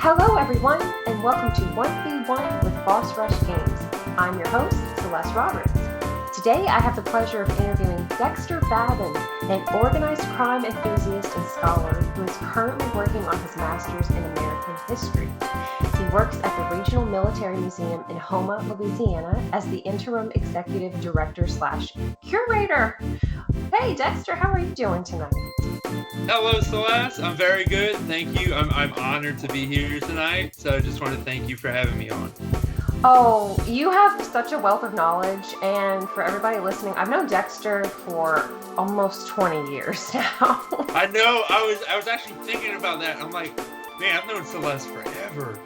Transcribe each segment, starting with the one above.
Hello everyone, and welcome to 1v1 with Boss Rush Games. I'm your host, Celeste Roberts. Today I have the pleasure of interviewing Dexter Babin, an organized crime enthusiast and scholar who is currently working on his master's in American history. He works at the Regional Military Museum in Houma, Louisiana as the interim executive director/curator. Hey Dexter, how are you doing tonight? Hello, Celeste. I'm very good. Thank you. I'm honored to be here tonight. So I just want to thank you for having me on. Oh, you have such a wealth of knowledge. And for everybody listening, I've known Dexter for almost 20 years now. I know. I was actually thinking about that. I'm like, man, I've known Celeste forever.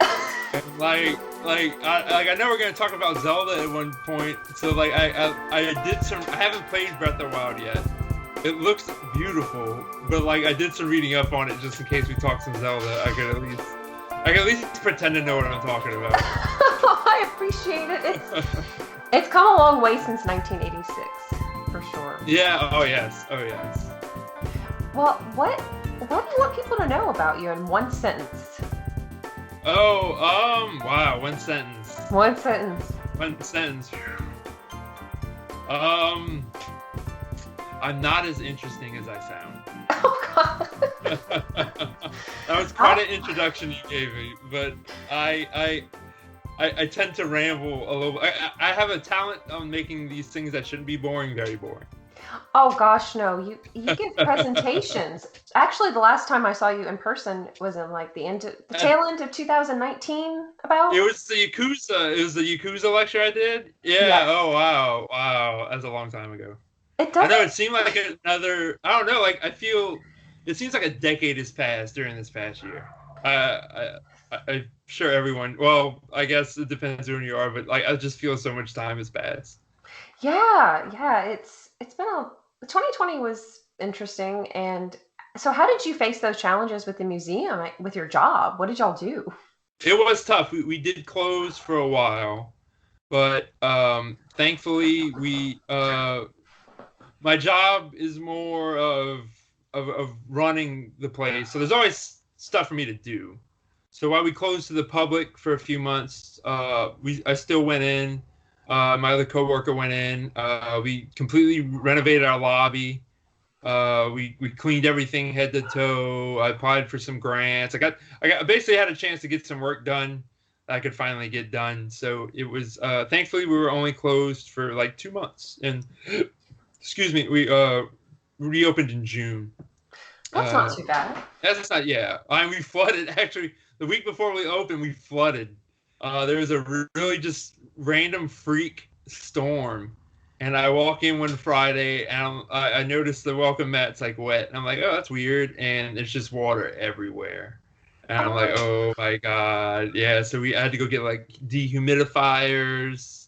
And I know we're gonna talk about Zelda at one point. So I haven't played Breath of the Wild yet. It looks beautiful, but I did some reading up on it just in case we talk some Zelda. I could at least pretend to know what I'm talking about. I appreciate it. It's come a long way since 1986, for sure. Yeah. Oh yes. Well, what do you want people to know about you in one sentence? Wow, one sentence. One sentence. I'm not as interesting as I sound. Oh, God. That was quite an introduction you gave me, but I tend to ramble a little. I have a talent on making these things that shouldn't be boring very boring. Oh gosh, no! You give presentations. Actually, the last time I saw you in person was in the tail end of 2019. About it was the Yakuza. It was the Yakuza lecture I did. Yeah. Yes. Oh wow. That's a long time ago. It does. I know it seemed like another. I don't know. I feel it seems like a decade has passed during this past year. I'm sure everyone. Well, I guess it depends on who you are, but I just feel so much time has passed. Yeah. It's been 2020 was interesting, and so how did you face those challenges with the museum with your job? What did y'all do? It was tough. We did close for a while, but thankfully my job is more of running the place, so there's always stuff for me to do. So while we closed to the public for a few months, I still went in. My other coworker went in. We completely renovated our lobby. We cleaned everything head to toe. I applied for some grants. I basically had a chance to get some work done that I could finally get done. So it was thankfully we were only closed for 2 months, and excuse me, we reopened in June. That's not too bad. That's not, yeah. We flooded, actually, the week before we opened, we flooded. There was a really just random freak storm. And I walk in one Friday, and I noticed the welcome mat's wet. And I'm like, oh, that's weird. And it's just water everywhere. And I'm like, oh my God. Yeah, so we had to go get dehumidifiers.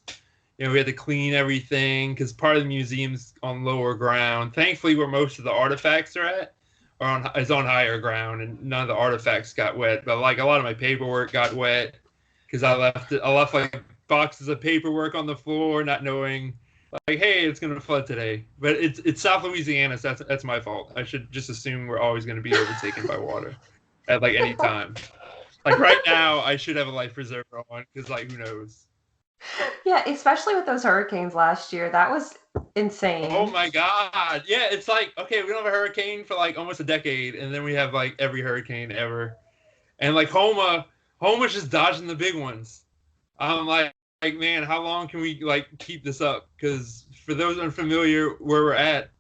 We had to clean everything because part of the museum's on lower ground. Thankfully, where most of the artifacts are at is on higher ground, and none of the artifacts got wet. But a lot of my paperwork got wet because I left boxes of paperwork on the floor, not knowing hey, it's gonna flood today. But it's South Louisiana, so that's my fault. I should just assume we're always gonna be overtaken by water at any time. Right now, I should have a life preserver on because who knows. Yeah, especially with those hurricanes last year. That was insane. Oh my God. Yeah, it's okay, we don't have a hurricane for almost a decade, and then we have every hurricane ever. And Homa's just dodging the big ones. I'm man, how long can we keep this up? Because for those unfamiliar where we're at,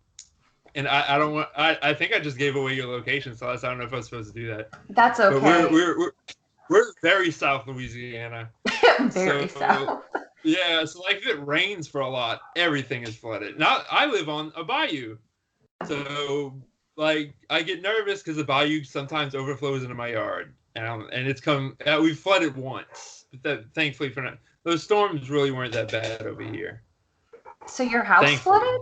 and I think I just gave away your location, so I don't know if I was supposed to do that. That's okay. But we're very South Louisiana. Very south. Yeah, so if it rains for a lot, everything is flooded. Now I live on a bayou, so I get nervous because the bayou sometimes overflows into my yard, and it's we've flooded once, but thankfully for now, those storms really weren't that bad over here. So your house flooded?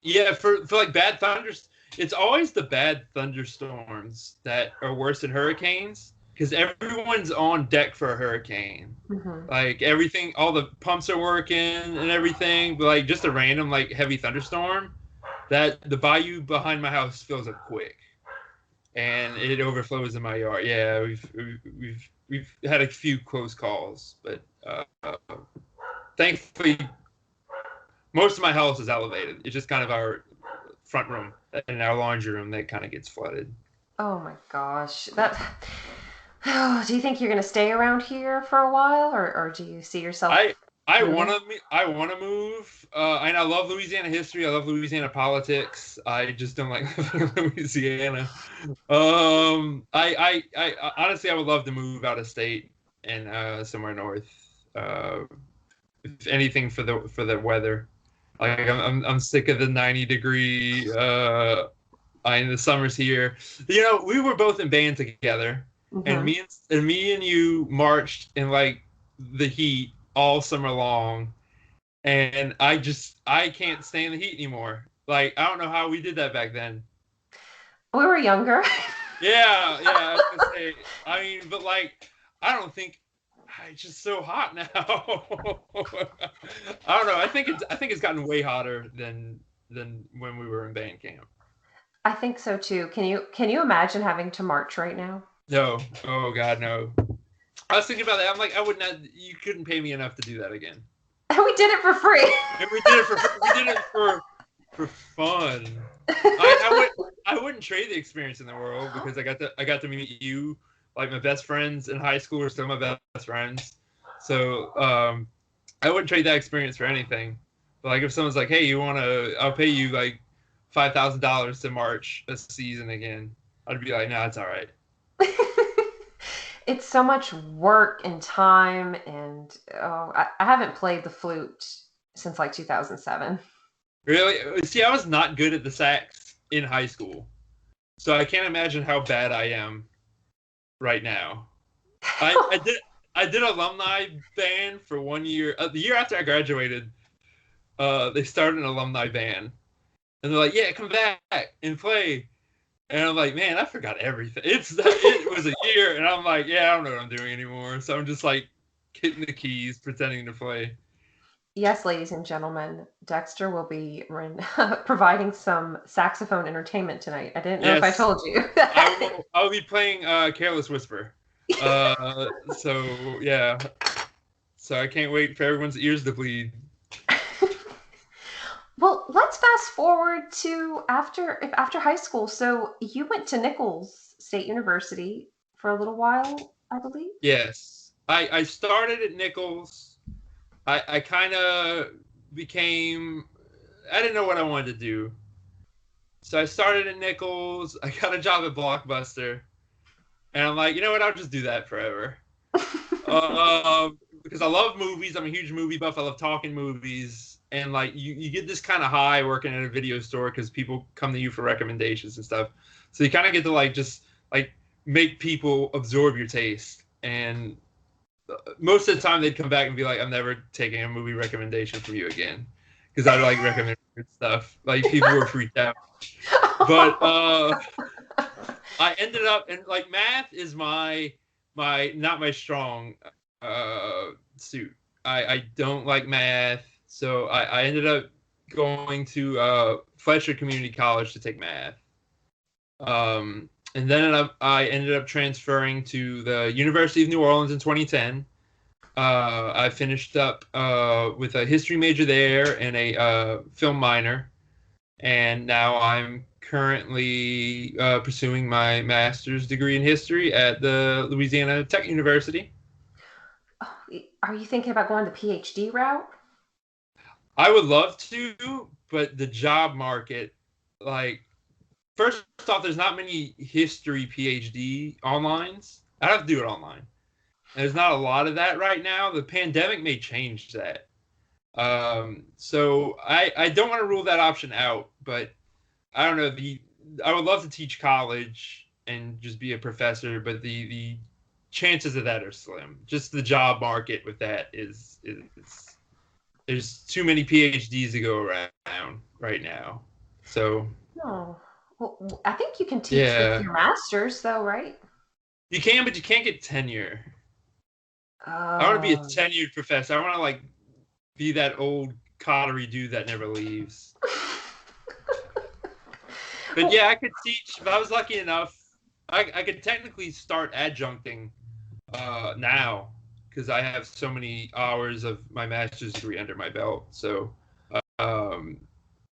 Yeah, for bad thunders, it's always the bad thunderstorms that are worse than hurricanes. Because everyone's on deck for a hurricane. Mm-hmm. Everything, all the pumps are working and everything. But just a random heavy thunderstorm, that the bayou behind my house fills up quick. and it overflows in my yard. Yeah, we've had a few close calls, but thankfully most of my house is elevated. It's just kind of our front room and our laundry room that kind of gets flooded. Oh my gosh. That Oh, do you think you're going to stay around here for a while, or do you see yourself I I want moving? to I want to move. And I love Louisiana history. I love Louisiana politics. I just don't like living in Louisiana. I honestly I would love to move out of state and somewhere north. Uh, if anything for the weather. Like I'm sick of the 90-degree. I in the summers here. You know, we were both in band together, and Hmm. me and you marched in like the heat all summer long, and I can't stand the heat anymore. Like I don't know how we did that back then. We were younger. Yeah, yeah. I was gonna say. I mean, but like I don't think it's just so hot now. I don't know. I think it's gotten way hotter than when we were in band camp. I think so too. Can you imagine having to march right now? No. Oh God, no. I was thinking about that. I'm like, I would not. You couldn't pay me enough to do that again. We did it for free. And we did it for fun. I wouldn't trade the experience in the world because I got to meet you. Like my best friends in high school are still my best friends. So I wouldn't trade that experience for anything. But like if someone's like, hey, I'll pay you like $5,000 to march a season again. I'd be like, nah, it's all right. It's so much work and time, and I haven't played the flute since like 2007. Really? See, I was not good at the sax in high school. So I can't imagine how bad I am right now. I did alumni band for 1 year. The year after I graduated, they started an alumni band, and they're like, "Yeah, come back and play." And I'm like, "Man, I forgot everything." It was a year, and I'm like, "Yeah, I don't know what I'm doing anymore." So I'm just like hitting the keys, pretending to play. Yes, ladies and gentlemen, Dexter will be providing some saxophone entertainment tonight. I didn't know if I Yes, told you. I will be playing "Careless Whisper." So yeah, so I can't wait for everyone's ears to bleed. Well, let's fast forward to after high school. So you went to Nichols State University for a little while, I believe. Yes, I started at Nichols. I kind of became. I didn't know what I wanted to do, so I started at Nichols. I got a job at Blockbuster, and I'm like, you know what? I'll just do that forever. Because I love movies. I'm a huge movie buff. I love talking movies, and like you get this kind of high working at a video store because people come to you for recommendations and stuff. So you kind of get to like just like make people absorb your taste. And most of the time they'd come back and be like, I'm never taking a movie recommendation from you again because I like recommend weird stuff. Like people were freaked out. But I ended up and like math is my not my strong suit. I don't like math, so I ended up going to Fletcher Community College to take math. And then I ended up transferring to the University of New Orleans in 2010. I finished up with a history major there and a film minor, and now I'm currently pursuing my master's degree in history at the Louisiana Tech University. Are you thinking about going the PhD route? I would love to, but the job market, like, first off, there's not many history PhD onlines. I have to do it online. And there's not a lot of that right now. The pandemic may change that. So I don't want to rule that option out, but I don't know. I would love to teach college and just be a professor, but the chances of that are slim. Just the job market with that is there's too many PhDs to go around right now. So No. Well, I think you can teach with yeah, your master's, though, right? you can, but you can't get tenure. I want to be a Oh. tenured professor. I want to like be that old cottery dude that never leaves. But Well, yeah, I could teach if I was lucky enough. I could technically start adjuncting now because I have so many hours of my master's degree under my belt. So um,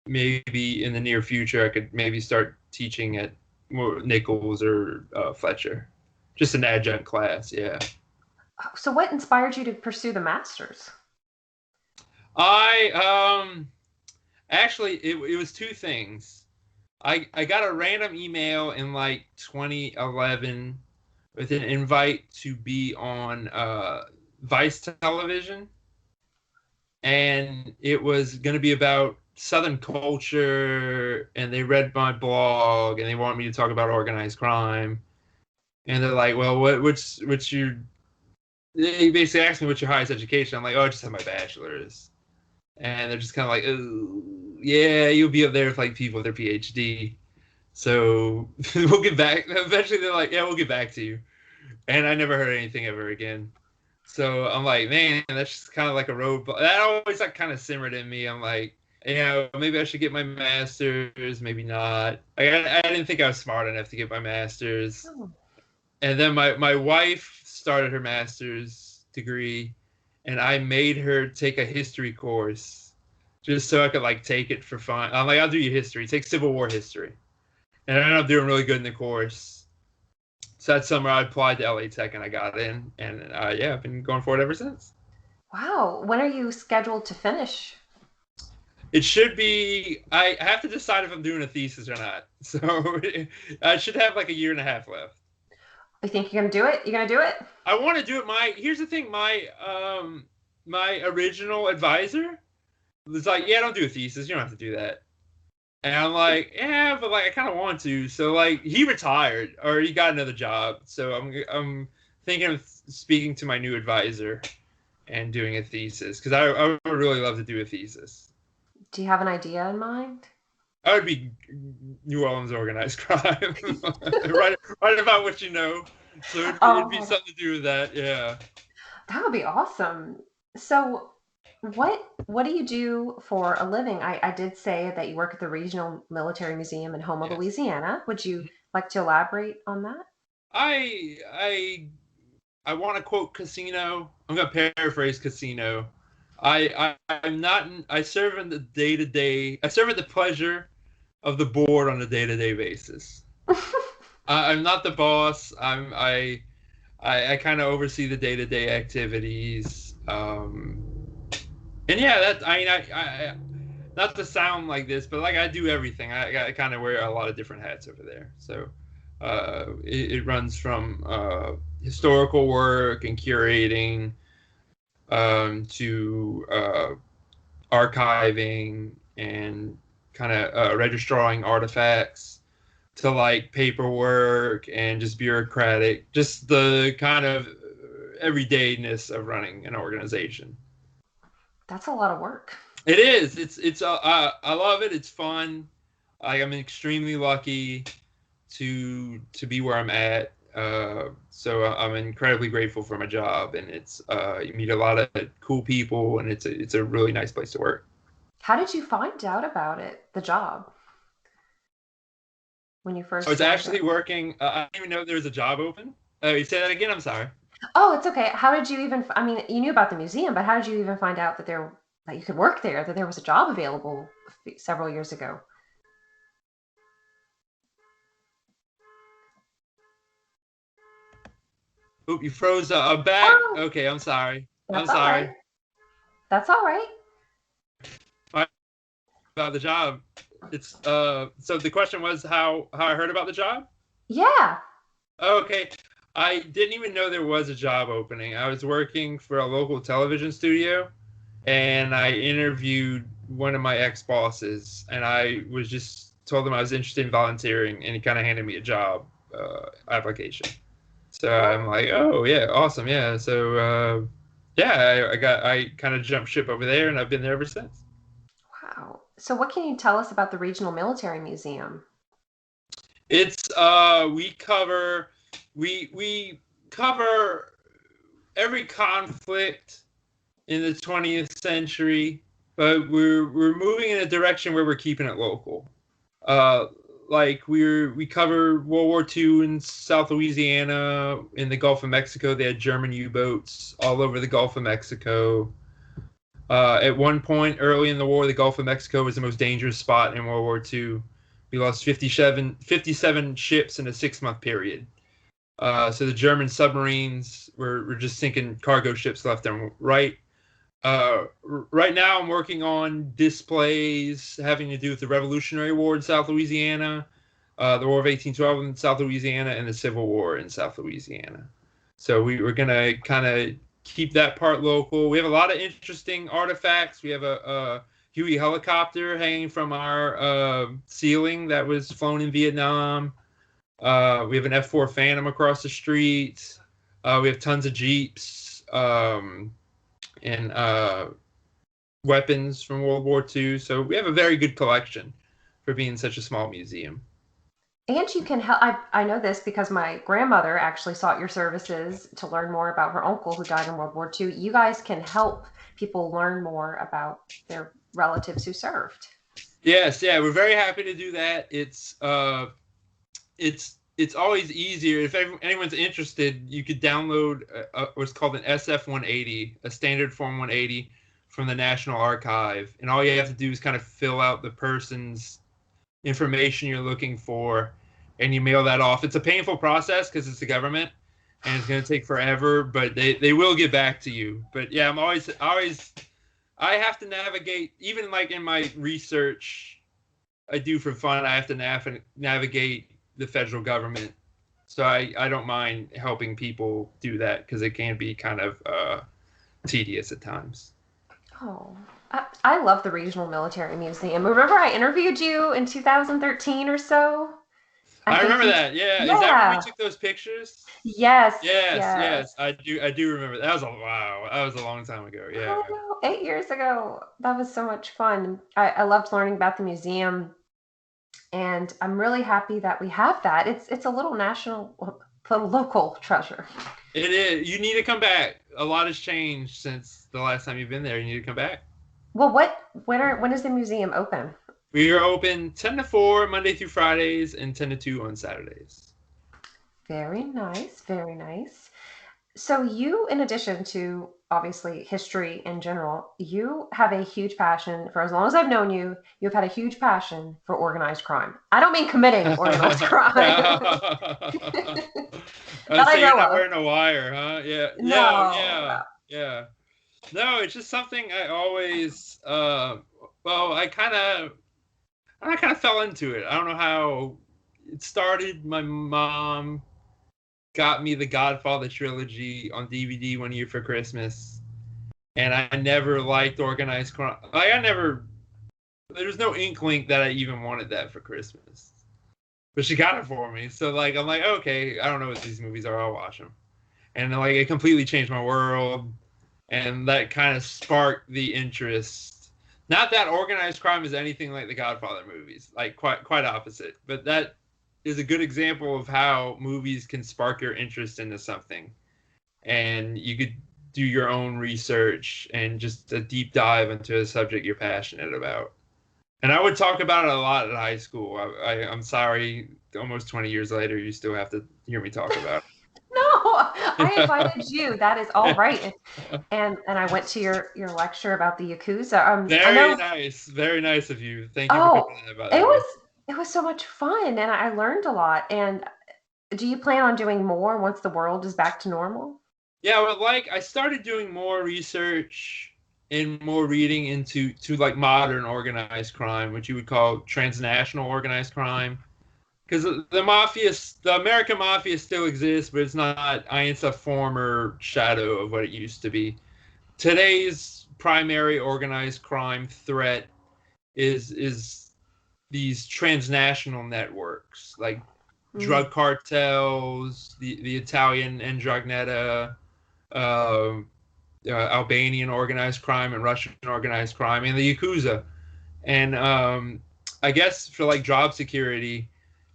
maybe in the near future I could maybe start teaching at Nichols or Fletcher, just an adjunct class. Yeah. So what inspired you to pursue the master's? I actually it was two things. I got a random email in like 2011 with an invite to be on Vice Television, and it was going to be about Southern culture. And they read my blog, and they wanted me to talk about organized crime. And they're like, "Well, what's your?" They basically asked me, "What's your highest education?" I'm like, "Oh, I just have my bachelor's." And they're just kind of like, "Oh, yeah, you'll be up there with like people with their PhD." So we'll get back. Eventually, they're like, "Yeah, we'll get back to you." And I never heard anything ever again. So I'm like, man, that's just kind of like a roadblock. That always like kind of simmered in me. I'm like, maybe I should get my master's, maybe not. I didn't think I was smart enough to get my master's. Oh. And then my wife started her master's degree, and I made her take a history course just so I could like take it for fun. I'm like, I'll do your history, take Civil War history. And I ended up doing really good in the course. So that summer I applied to LA Tech and I got in, and I've been going for it ever since. Wow. When are you scheduled to finish? It should be. I have to decide if I'm doing a thesis or not. So I should have like a year and a half left. You think you're gonna do it? You're gonna do it? I want to do it. Here's the thing. My original advisor was like, "Yeah, don't do a thesis. You don't have to do that." And I'm like, "Yeah, but like I kind of want to." So like he retired or he got another job. So I'm thinking of speaking to my new advisor and doing a thesis because I would really love to do a thesis. Do you have an idea in mind? I would be New Orleans organized crime, right about what you know. So it'd be Oh, something to do with that. Yeah. that would be awesome. So, what do you do for a living? I did say that you work at the Regional Military Museum in Houma, Yeah. Louisiana. Would you like to elaborate on that? I I I want to quote casino. I'm gonna paraphrase casino. I'm not. I serve in the day to day. I serve at the pleasure of the board on a day to day basis. I'm not the boss. I kind of oversee the day to day activities. And yeah, that I mean I not to sound like this, but like I do everything. I kind of wear a lot of different hats over there. So it runs from historical work and curating to archiving and kind of registering artifacts to like paperwork and just bureaucratic, just the kind of everydayness of running an organization. That's a lot of work. It is. I love it. It's fun. I'm extremely lucky to be where I'm at. So I'm incredibly grateful for my job, and it's you meet a lot of cool people, and it's a really nice place to work. How did you find out about it, the job, when you I first was joined it? actually working. I didn't even know there was a job open. You say that again? I'm sorry. Oh, it's okay. How did you even, I mean, you knew about the museum, but how did you even find out that you could work there, that there was a job available several years ago? Oop, you froze. I'm back. Oh, Okay, I'm sorry. I'm that's all right. sorry. That's all right. About the job. It's so the question was how I heard about the job? Yeah. Okay. I didn't even know there was a job opening. I was working for a local television studio and I interviewed one of my ex-bosses and I was just told him I was interested in volunteering and he kind of handed me a job application. So I'm like, "Oh, yeah, awesome. Yeah." So yeah, I kind of jumped ship over there and I've been there ever since. Wow. So, what can you tell us about the Regional Military Museum? It's we cover every conflict in the 20th century, but we're moving in a direction where we're keeping it local. Uh, like we cover World War II in South Louisiana, in the Gulf of Mexico. They had German U-boats all over the Gulf of Mexico. At one point early in the war, the Gulf of Mexico was the most dangerous spot in World War II. We lost 57 ships in a 6-month period. So the German submarines were just sinking cargo ships left and right. Right now, I'm working on displays having to do with the Revolutionary War in South Louisiana, the War of 1812 in South Louisiana, and the Civil War in South Louisiana. So we're going to kind of keep that part local. We have a lot of interesting artifacts. We have a Huey helicopter hanging from our ceiling that was flown in Vietnam. We have an F-4 Phantom across the street. We have tons of Jeeps. And weapons from World War II. So we have a very good collection for being such a small museum. And you can help. I know this because my grandmother actually sought your services to learn more about her uncle who died in World War II. You guys can help people learn more about their relatives who served. Yes, yeah, we're very happy to do that. It's always easier. If anyone's interested, you could download what's called an SF-180, a standard Form 180 from the National Archive. And all you have to do is kind of fill out the person's information you're looking for, and you mail that off. It's a painful process because it's the government, and it's going to take forever, but they will get back to you. But yeah, I have to navigate, even like in my research I do for fun, I have to navigate the federal government. So I don't mind helping people do that because it can be kind of tedious at times. Oh, I love the Regional Military Museum. Remember I interviewed you in 2013 or so? I remember that. Yeah. Is that when we took those pictures? Yes. Yes. I do remember. That was a long time ago. Yeah. I know, 8 years ago. That was so much fun. I loved learning about the museum. And I'm really happy that we have that. It's a little local treasure. It is. You need to come back. A lot has changed since the last time you've been there. You need to come back. Well, when is the museum open? We are open 10 to 4 Monday through Fridays and 10 to 2 on Saturdays. Very nice, very nice. So you, in addition to obviously history in general, you have a huge passion for, as long as I've known you, you've had a huge passion for organized crime. I don't mean committing organized crime. I say you're not wearing a wire, huh? Yeah. Yeah. No, it's just something I always, I kind of fell into it. I don't know how it started. My mom got me the Godfather trilogy on DVD one year for Christmas, and I never liked organized crime. There was no inkling that I even wanted that for Christmas, but she got it for me. So like, I'm like, okay, I don't know what these movies are. I'll watch them, and like it completely changed my world, and that kind of sparked the interest. Not that organized crime is anything like the Godfather movies, like quite opposite, but that is a good example of how movies can spark your interest into something, and you could do your own research and just a deep dive into a subject you're passionate about. And I would talk about it a lot at high school. I'm sorry, almost 20 years later, you still have to hear me talk about it. No, I invited you. That is all right. And I went to your lecture about the Yakuza. Very nice of you. Thank you for coming about that. It was so much fun, and I learned a lot. And do you plan on doing more once the world is back to normal? Yeah, well, like I started doing more research and more reading into like modern organized crime, which you would call transnational organized crime. Because the American Mafia still exists, but it's not. It's a former shadow of what it used to be. Today's primary organized crime threat is these transnational networks, like drug cartels, the Italian Ndrangheta, Albanian organized crime, and Russian organized crime, and the Yakuza. And I guess for like job security,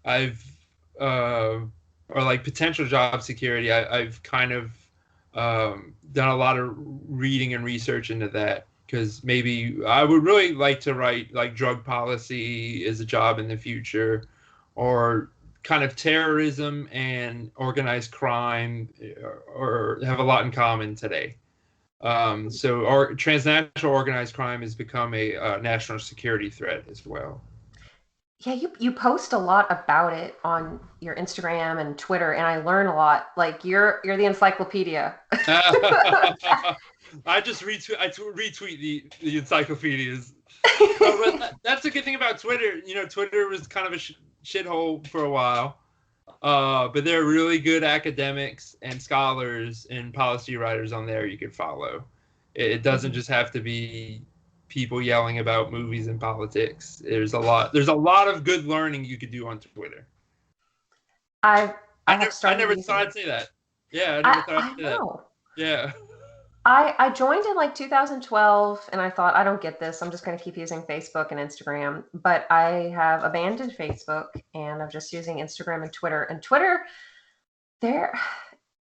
or like potential job security, I've kind of done a lot of reading and research into that, because maybe I would really like to write like drug policy as a job in the future, or kind of terrorism and organized crime or have a lot in common today. So our transnational organized crime has become a national security threat as well. Yeah, you post a lot about it on your Instagram and Twitter, and I learn a lot. Like you're the encyclopedia. I just retweet the encyclopedias. But that's the good thing about Twitter. You know, Twitter was kind of a shithole for a while. But there are really good academics and scholars and policy writers on there you can follow. It doesn't just have to be people yelling about movies and politics. There's a lot of good learning you could do on Twitter. I I have never I started never using thought it. I'd say that. Yeah, I never thought I'd I say that. know. Yeah. I joined in like 2012 and I thought, I don't get this. I'm just going to keep using Facebook and Instagram. But I have abandoned Facebook and I'm just using Instagram and Twitter. And Twitter, there,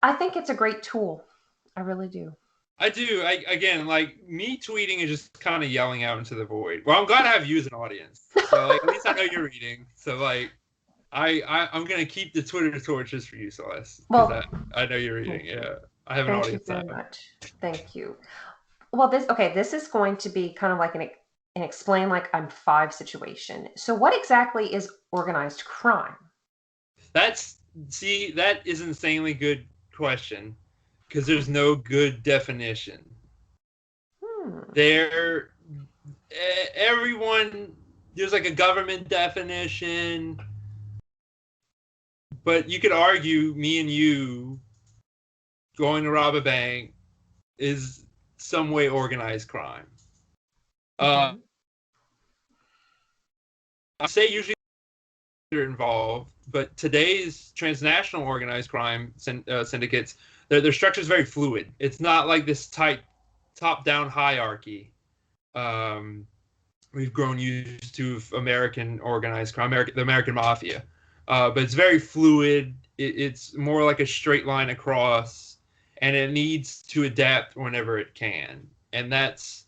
I think it's a great tool. I really do. I do. Again, like me tweeting is just kind of yelling out into the void. Well, I'm glad I have you as an audience. So like, at least I know you're reading. So like, I'm gonna keep the Twitter torches for you, Celeste, because Well, I know you're reading. Yeah, I have an thank you audience very now. much. Thank you. Well, this is going to be kind of like an explain like I'm five situation. So what exactly is organized crime? That is an insanely good question because there's no good definition. Hmm. There, everyone there's like a government definition, but you could argue me and you going to rob a bank is some way organized crime. Mm-hmm. I say usually they're involved, but today's transnational organized crime syndicates, their structure is very fluid. It's not like this tight top-down hierarchy we've grown used to of American organized crime, the American Mafia. But it's very fluid. It's more like a straight line across, and it needs to adapt whenever it can. And that's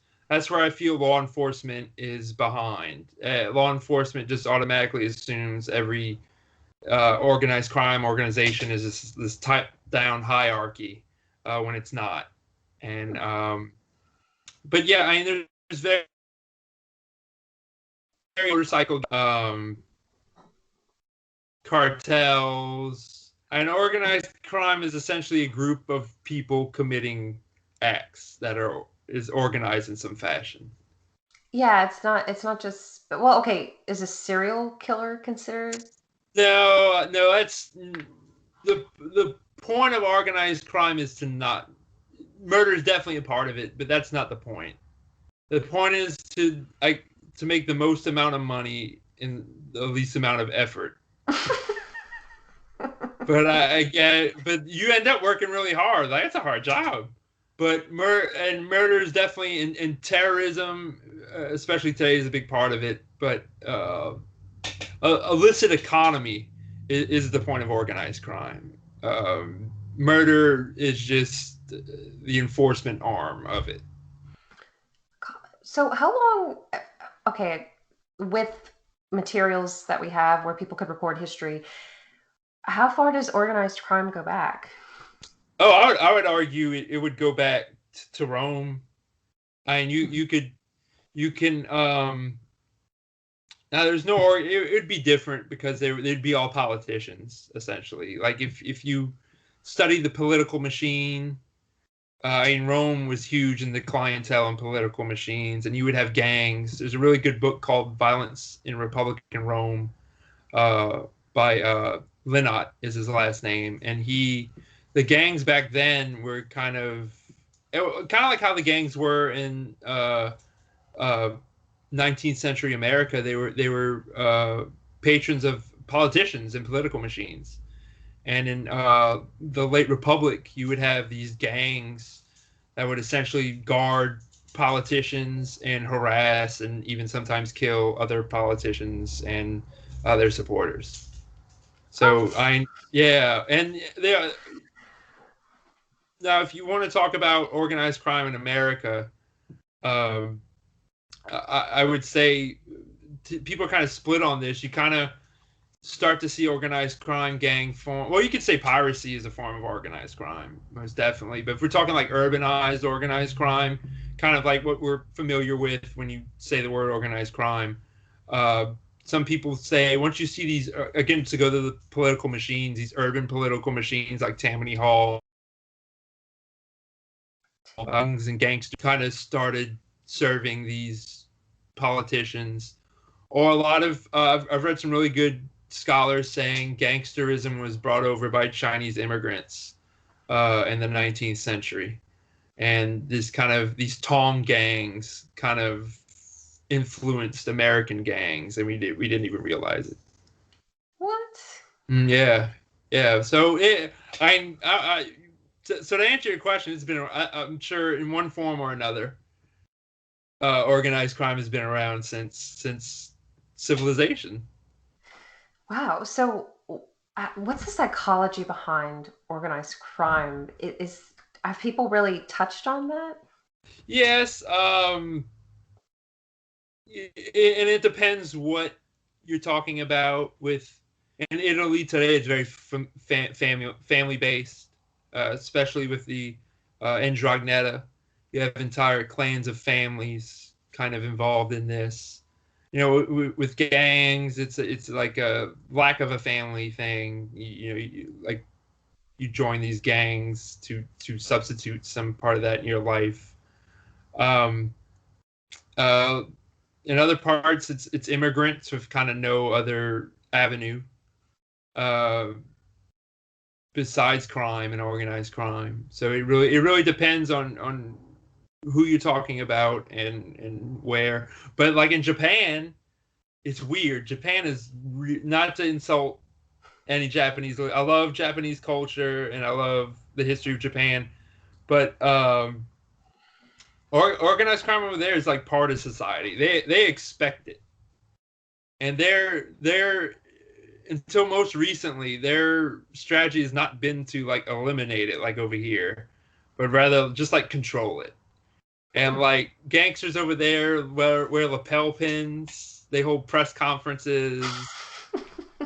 where I feel law enforcement is behind. Law enforcement just automatically assumes every organized crime organization is this top-down hierarchy when it's not. And but yeah, I mean, there's very motorcycle cartels. And organized crime is essentially a group of people committing acts that is organized in some fashion. Yeah, it's not just well, okay, is a serial killer considered? No, that's the point of organized crime is to not murder is definitely a part of it, but that's not the point. The point is to make the most amount of money in the least amount of effort. But I get it. But you end up working really hard. Like it's a hard job. But murder is definitely in terrorism, especially today, is a big part of it. But illicit economy is the point of organized crime. Murder is just the enforcement arm of it. So how long okay, with materials that we have where people could record history, how far does organized crime go back? Oh, I would argue it would go back to Rome. I mean, you can now there's no it would be different because they'd be all politicians essentially. Like if you study the political machine, I mean Rome was huge in the clientele and political machines, and you would have gangs. There's a really good book called Violence in Republican Rome by Linot is his last name, and the gangs back then were kind of like how the gangs were in 19th century America. They were patrons of politicians and political machines. And in the late Republic, you would have these gangs that would essentially guard politicians and harass and even sometimes kill other politicians and their supporters. So yeah, and now if you want to talk about organized crime in America, I would say people are kind of split on this. You kind of start to see organized crime gang form. Well, you could say piracy is a form of organized crime, most definitely. But if we're talking like urbanized organized crime, kind of like what we're familiar with when you say the word organized crime, some people say once you see these, again, to go to the political machines, these urban political machines like Tammany Hall, and gangsters kind of started serving these politicians. Or a lot of, I've read some really good scholars saying gangsterism was brought over by Chinese immigrants in the 19th century. And these Tong gangs kind of influenced American gangs, and we didn't even realize it. What? Yeah, yeah. So so to answer your question, it's been, I'm sure in one form or another, organized crime has been around since civilization. Wow. So, what's the psychology behind organized crime? Have people really touched on that? Yes, and it depends what you're talking about. In Italy today, it's very family based, especially with the Ndrangheta. You have entire clans of families kind of involved in this. With gangs, it's like a lack of a family thing. Like you join these gangs to substitute some part of that in your life. Um, uh, in other parts, it's immigrants with kind of no other avenue uh, besides crime and organized crime. So it really depends on who you're talking about and where. But like in Japan, it's weird. Japan is not to insult any Japanese. I love Japanese culture and I love the history of Japan, but organized crime over there is like part of society. They expect it, and they're until most recently their strategy has not been to like eliminate it like over here, but rather just like control it. And like gangsters over there wear lapel pins. They hold press conferences.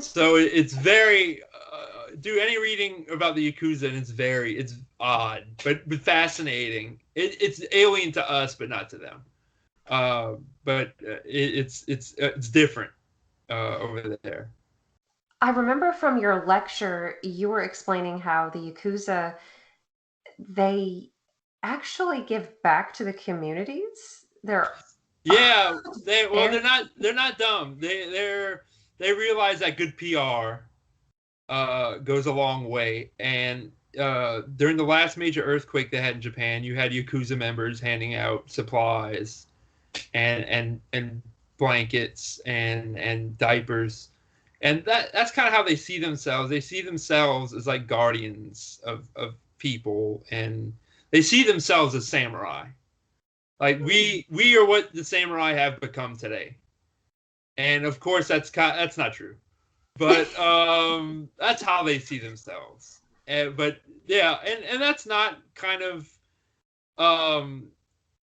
So it's very do any reading about the Yakuza, and it's odd but fascinating. It's alien to us, but not to them. But it's different over there. I remember from your lecture, you were explaining how the Yakuza, they actually give back to the communities. Yeah, And they're not dumb. They realize that good PR goes a long way. And during the last major earthquake they had in Japan, you had Yakuza members handing out supplies and blankets and diapers. And that's kind of how they see themselves. They see themselves as like guardians of people, and they see themselves as samurai. Like we are what the samurai have become today. And of course that's not true. But that's how they see themselves. But yeah, and that's not kind of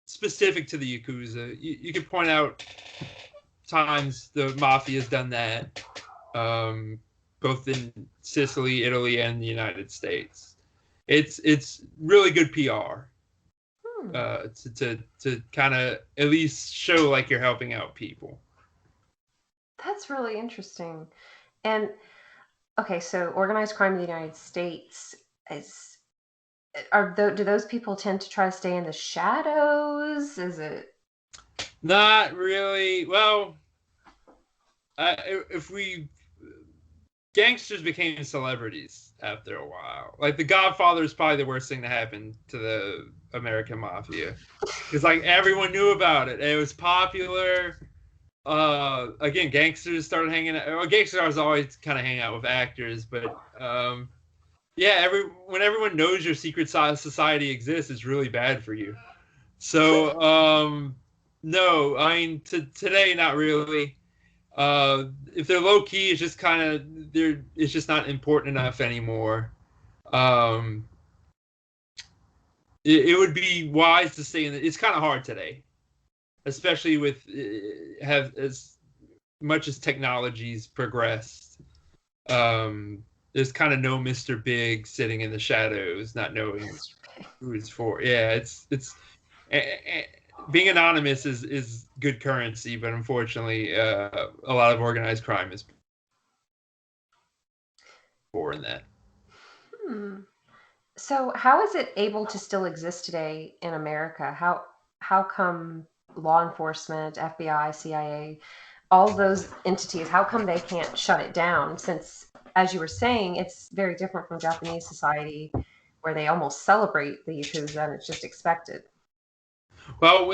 specific to the Yakuza. You could point out times the mafia has done that, both in Sicily, Italy, and the United States. It's really good PR to kind of at least show like you're helping out people. that's really interesting. And okay, so organized crime in the United States do those people tend to try to stay in the shadows? Is it Not really. Well, if we gangsters became celebrities after a while. Like The Godfather is probably the worst thing to happen to the American Mafia, because like everyone knew about it. It was popular. Again, gangsters started hanging out. Well, gangsters always kind of hang out with actors, but yeah, when everyone knows your secret society exists, it's really bad for you. So no, I mean today not really. If they're low key, it's just kind of it's just not important enough anymore. Um, it would be wise to stay in. It's kind of hard today, especially with have as much as technology's progressed. There's kind of no Mr. Big sitting in the shadows, not knowing who it's for. Yeah, it's being anonymous is good currency, but unfortunately, a lot of organized crime is poor in that. Hmm. So how is it able to still exist today in America? How come law enforcement, FBI, CIA, all those entities, how come they can't shut it down? Since, as you were saying, it's very different from Japanese society where they almost celebrate the Yakuza and it's just expected. Well,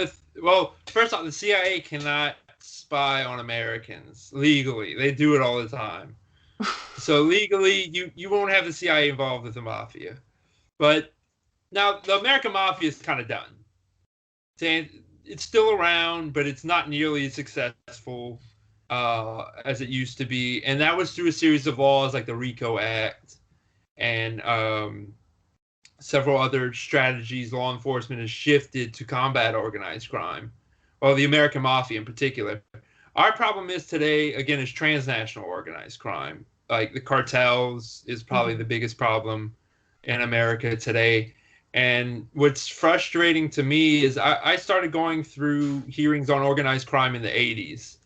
first off, the CIA cannot spy on Americans legally. They do it all the time. So legally, you won't have the CIA involved with the mafia. But now the American mafia is kind of done. It's still around, but it's not nearly as successful as it used to be, and that was through a series of laws like the RICO Act and several other strategies law enforcement has shifted to combat organized crime, well, the American mafia in particular. Our problem is today, again, is transnational organized crime. Like the cartels is probably Mm-hmm. the biggest problem in America today. And what's frustrating to me is I started going through hearings on organized crime in the 80s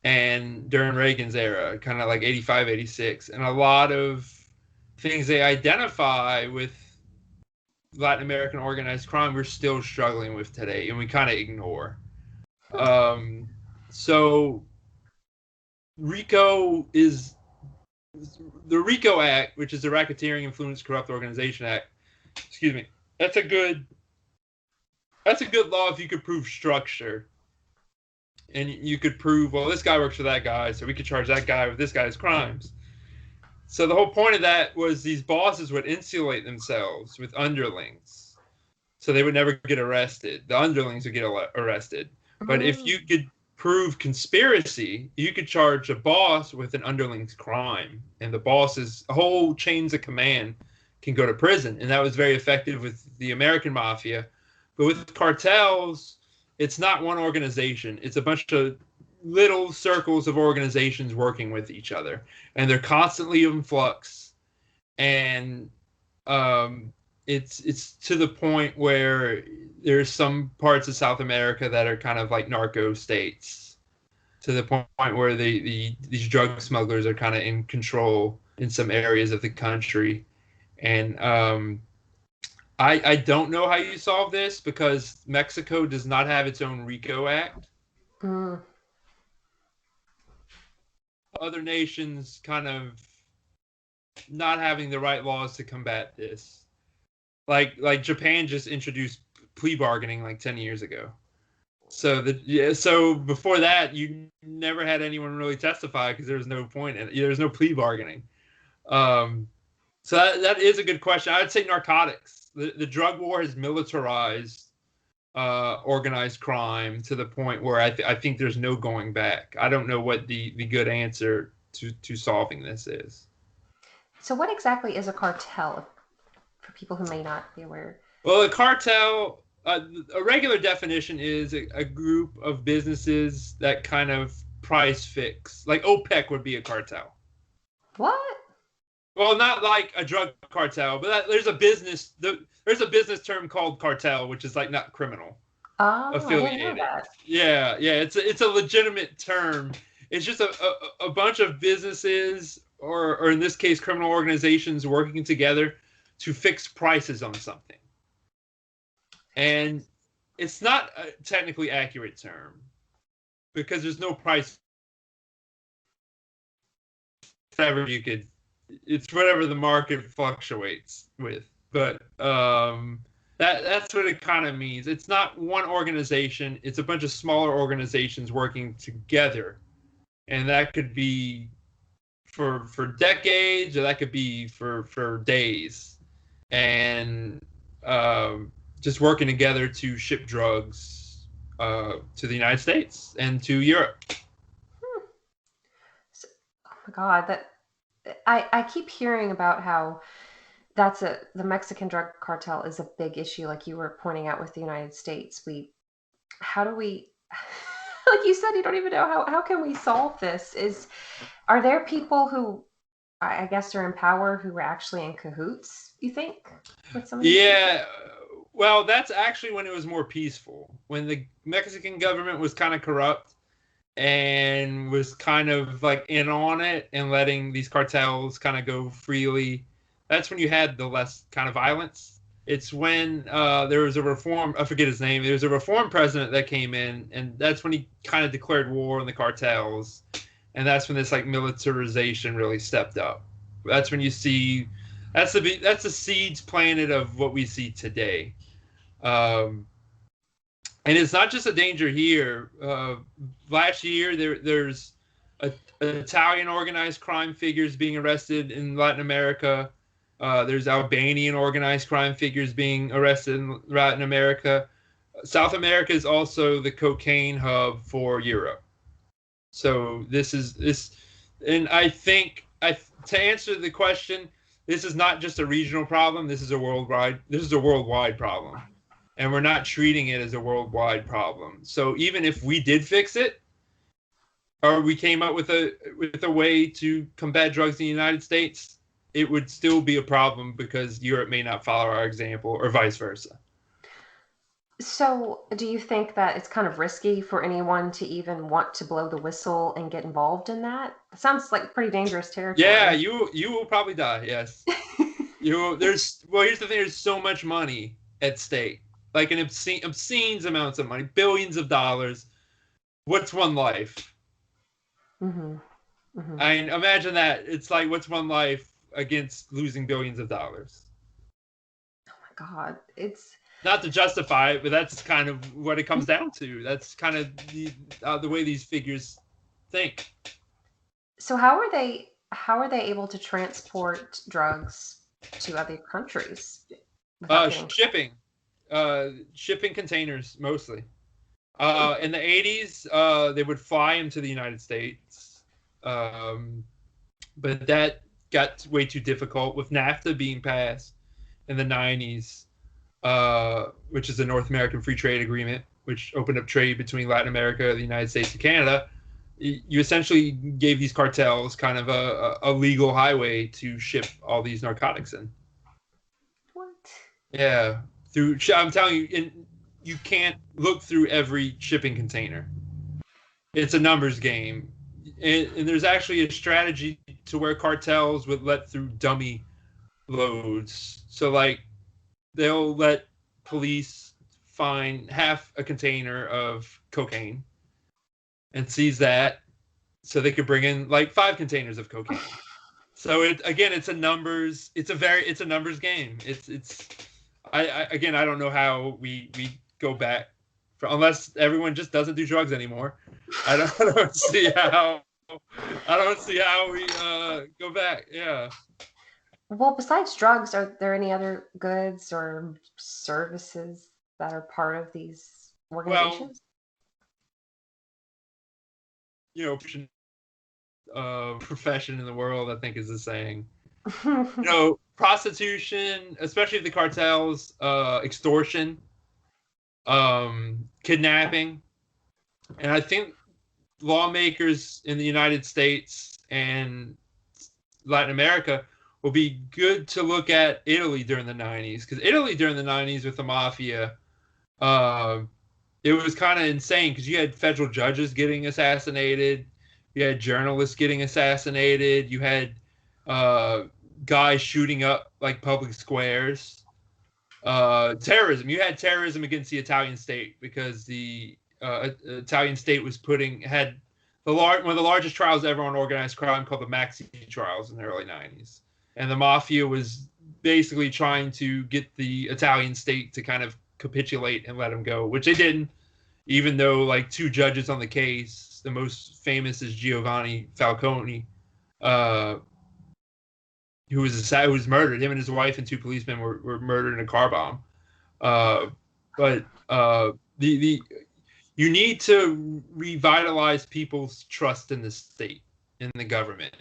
and during Reagan's era, kind of like 85, 86. And a lot of things they identify with Latin American organized crime we're still struggling with today, and we kind of ignore. Um, so RICO is the RICO Act, which is the Racketeering Influence Corrupt Organization Act. Excuse me. That's a good law if you could prove structure, and you could prove, well, this guy works for that guy, so we could charge that guy with this guy's crimes. So the whole point of that was these bosses would insulate themselves with underlings, so they would never get arrested. The underlings would get arrested. But if you could prove conspiracy, you could charge a boss with an underling's crime, and the boss's whole chains of command can go to prison. And that was very effective with the American mafia. But with cartels, it's not one organization. It's a bunch of little circles of organizations working with each other, and they're constantly in flux. And it's to the point where there's some parts of South America that are kind of like narco states, to the point where these drug smugglers are kind of in control in some areas of the country. And I don't know how you solve this because Mexico does not have its own RICO Act. Mm. Other nations kind of not having the right laws to combat this. Like Japan just introduced plea bargaining like 10 years ago. So before that, you never had anyone really testify because there was no point in it. There's no plea bargaining. So that is a good question. I would say narcotics. The drug war has militarized organized crime to the point where I think there's no going back. I don't know what the good answer to solving this is. So what exactly is a cartel for people who may not be aware? Well, a cartel, a regular definition is a group of businesses that kind of price fix. Like OPEC would be a cartel. What? Well, not like a drug cartel, but there's a business. There's a business term called cartel, which is like not criminal Oh, I didn't know affiliated. that. Yeah, it's a legitimate term. It's just a bunch of businesses, or in this case, criminal organizations working together to fix prices on something. And it's not a technically accurate term because there's no price. Whatever you could, it's whatever the market fluctuates with. But that's what it kind of means. It's not one organization. It's a bunch of smaller organizations working together, and that could be for decades, or that could be for days, and just working together to ship drugs to the United States and to Europe. So, oh my God, that I keep hearing about how the Mexican drug cartel is a big issue, like you were pointing out with the United States. How do we, like you said, you don't even know how can we solve this? Are there people who I guess are in power who were actually in cahoots, you think, with some of these people? Yeah, well, that's actually when it was more peaceful. When the Mexican government was kind of corrupt and was kind of like in on it and letting these cartels kind of go freely. That's when you had the less kind of violence. It's when there was a reform, I forget his name, there was a reform president that came in, and that's when he kind of declared war on the cartels. And that's when this like militarization really stepped up. That's when you see that's the seeds planted of what we see today. Um, and it's not just a danger here. Last year, there's Italian organized crime figures being arrested in Latin America. There's Albanian organized crime figures being arrested in Latin America. South America is also the cocaine hub for Europe. So and I think to answer the question, this is not just a regional problem. This is a worldwide problem, and we're not treating it as a worldwide problem. So even if we did fix it, or we came up with a way to combat drugs in the United States, it would still be a problem because Europe may not follow our example, or vice versa. So, do you think that it's kind of risky for anyone to even want to blow the whistle and get involved in that? It sounds like pretty dangerous Yeah, territory. you will probably die. Yes, here's the thing: there's so much money at stake, like an obscene amounts of money, billions of dollars. What's one life? hmm hmm I mean, imagine that. It's like, what's one life against losing billions of dollars? Oh my God, it's Not to justify it, but that's kind of what it comes down to. That's kind of the way these figures think. so how are they able to transport drugs to other countries without getting caught? Shipping, shipping containers mostly. In the 80s, they would fly them to the United States, um, but that got way too difficult with NAFTA being passed in the 90s, which is the North American Free Trade Agreement, which opened up trade between Latin America, the United States, and Canada. You essentially gave these cartels kind of a legal highway to ship all these narcotics in. What? Yeah, I'm telling you, you can't look through every shipping container. It's a numbers game, and there's actually a strategy to where cartels would let through dummy loads. So like they'll let police find half a container of cocaine and seize that, so they could bring in like 5 containers of cocaine. So it's a numbers. It's a numbers game. I don't know how we go back unless everyone just doesn't do drugs anymore. I don't see how we go back. Yeah. Well, besides drugs, are there any other goods or services that are part of these Well, organizations? you know, profession in the world, I think, is the saying. Prostitution, especially the cartels, extortion, kidnapping, and I think lawmakers in the United States and Latin America will be good to look at Italy during the 90s, because Italy during the 90s with the mafia, uh, it was kind of insane because you had federal judges getting assassinated, you had journalists getting assassinated, you had uh, guys shooting up like public squares. Terrorism. You had terrorism against the Italian state because the Italian state was had one of the largest trials ever on organized crime, called the Maxi trials in the early 90s, and the mafia was basically trying to get the Italian state to kind of capitulate and let them go, which they didn't. Even though like 2 judges on the case, the most famous is Giovanni Falcone, uh, who was murdered. Him and his wife and 2 policemen were murdered in a car bomb. But the you need to revitalize people's trust in the state, in the government,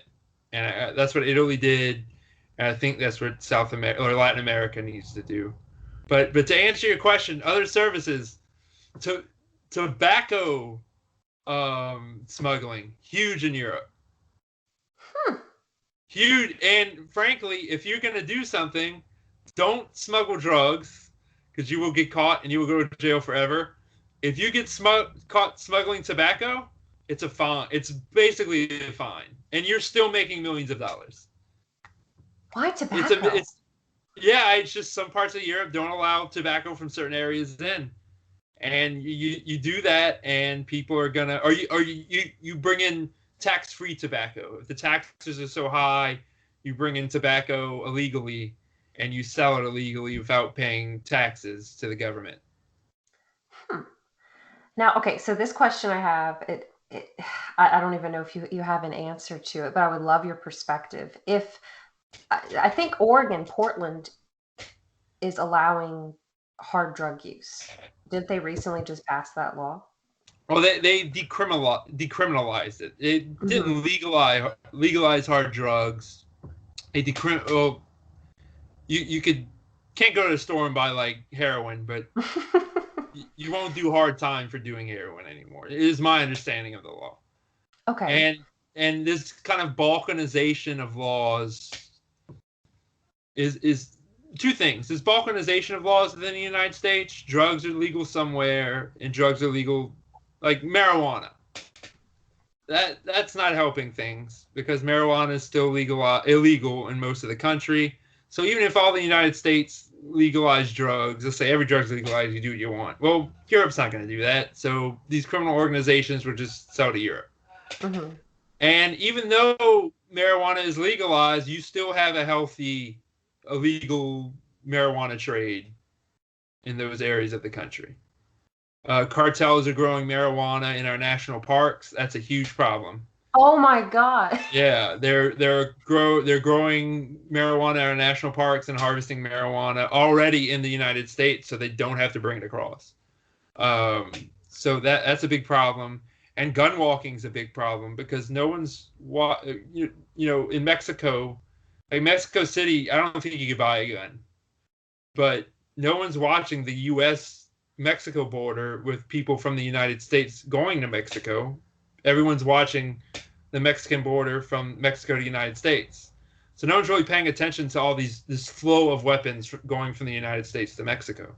and that's what Italy did, and I think that's what South America or Latin America needs to do. But to answer your question, other services, to tobacco smuggling, huge in Europe. Huge. And frankly, if you're going to do something, don't smuggle drugs because you will get caught and you will go to jail forever. If you get caught smuggling tobacco, it's a fine. It's basically a fine, and you're still making millions of dollars. Why tobacco? It's just some parts of Europe don't allow tobacco from certain areas in, and you do that, and people are gonna, or you bring in tax-free tobacco. If the taxes are so high, you bring in tobacco illegally, and you sell it illegally without paying taxes to the government. Now, okay, so this question I have, I don't even know if you have an answer to it, but I would love your perspective. If I think Oregon, Portland is allowing hard drug use. Didn't they recently just pass that law? Well, they decriminalized it. It didn't legalize hard drugs. Well, you can't go to the store and buy like heroin, but you won't do hard time for doing heroin anymore. It is my understanding of the law. Okay. And this kind of balkanization of laws is two things. There's balkanization of laws within the United States. Drugs are legal somewhere, and drugs are legal, like marijuana. That's not helping things because marijuana is still illegal in most of the country. So even if all the United States legalize drugs, let's say every drug's legalized, you do what you want. Well, Europe's not going to do that. So these criminal organizations will just sell to Europe. Mm-hmm. And even though marijuana is legalized, you still have a healthy, illegal marijuana trade in those areas of the country. Cartels are growing marijuana in our national parks. That's a huge problem. Oh my God. Yeah, they're growing marijuana in our national parks and harvesting marijuana already in the United States, so they don't have to bring it across. So that's a big problem. And gun walking is a big problem because no one's in Mexico, like Mexico City. I don't think you could buy a gun, but no one's watching the U.S. Mexico border with people from the United States going to Mexico. Everyone's watching the Mexican border from Mexico to the United States. So no one's really paying attention to all this flow of weapons going from the United States to Mexico.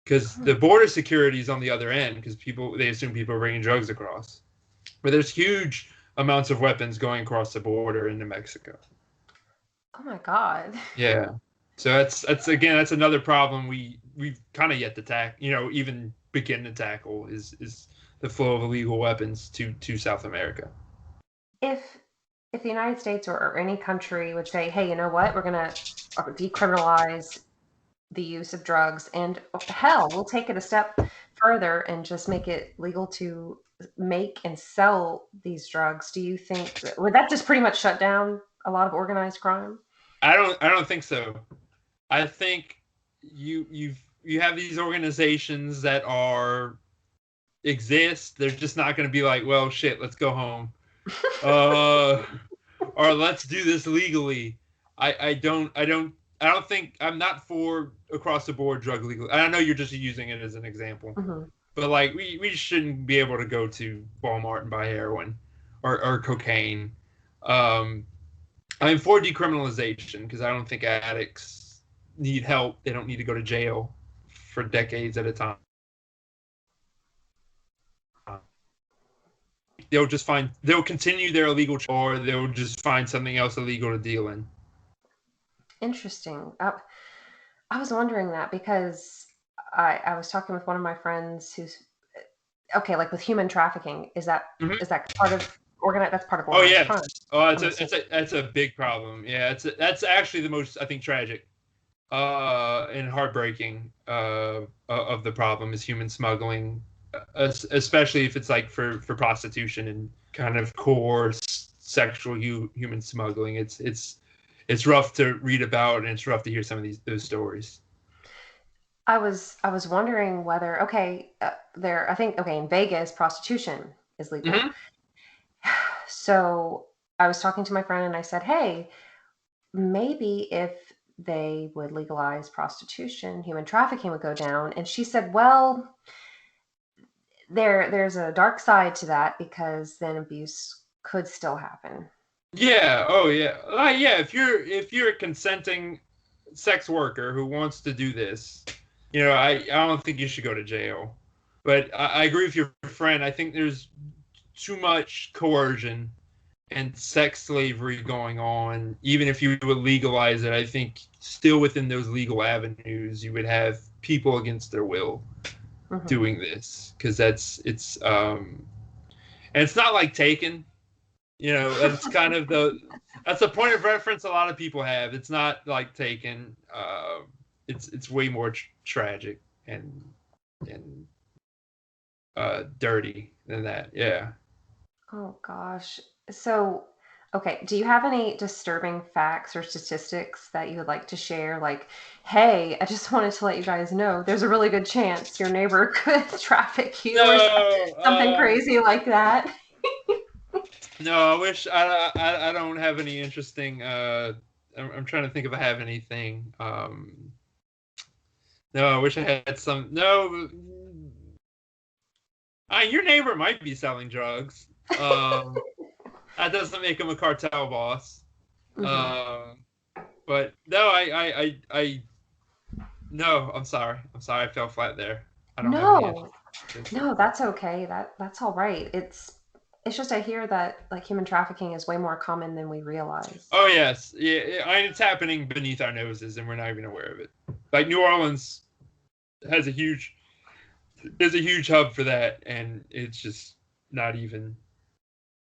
Because the border security is on the other end because they assume people are bringing drugs across. But there's huge amounts of weapons going across the border into Mexico. Oh my God. Yeah. So that's another problem we've kind of yet to tackle, even begin to tackle is the flow of illegal weapons to South America. If the United States or any country would say, hey, you know what, we're going to decriminalize the use of drugs, and hell, we'll take it a step further and just make it legal to make and sell these drugs, do you think would that just pretty much shut down a lot of organized crime? I don't think so. I think you have these organizations that exist. They're just not going to be like, well, shit, let's go home, or let's do this legally. I don't think I'm not for across the board drug legal. I know you're just using it as an example, but like we shouldn't be able to go to Walmart and buy heroin or cocaine. I'm for decriminalization because I don't think addicts need help. They don't need to go to jail for decades at a time. They'll continue their illegal, or they'll just find something else illegal to deal in. Interesting. I was wondering that because I was talking with one of my friends who's okay, like with human trafficking. Is that part of organized? That's part of organized crime. Oh, that's a big problem. Yeah, that's actually the most, I think, tragic and heartbreaking of the problem is human smuggling, especially if it's like for prostitution and kind of coarse sexual human smuggling. It's rough to read about, and it's rough to hear some of those stories. I was wondering whether I think in Vegas prostitution is legal. So I was talking to my friend and I said, hey, maybe if they would legalize prostitution, human trafficking would go down. And she said, well, there's a dark side to that because then abuse could still happen. Yeah. Oh, yeah. Yeah. If you're a consenting sex worker who wants to do this, I don't think you should go to jail. But I agree with your friend. I think there's too much coercion and sex slavery going on. Even if you would legalize it, I think still within those legal avenues, you would have people against their will Mm-hmm. doing this because and it's not like Taken. That's kind of that's the point of reference a lot of people have. It's not like Taken. It's way more tragic and dirty than that. Yeah. Oh gosh. So, okay, do you have any disturbing facts or statistics that you would like to share? Like, hey, I just wanted to let you guys know there's a really good chance your neighbor could traffic you or No. something crazy like that. No. I wish I don't have any interesting. I'm trying to think if I have anything. No. I wish I had some. No. Your neighbor might be selling drugs. That doesn't make him a cartel boss. Hmm. Um, but no, no. I'm sorry. I fell flat there. I don't have any No, interest in this. no, that's okay. That's all right. It's just I hear that like human trafficking is way more common than we realize. Oh yes, yeah. It's happening beneath our noses, and we're not even aware of it. Like New Orleans has a huge, is a huge hub for that, and it's just not even.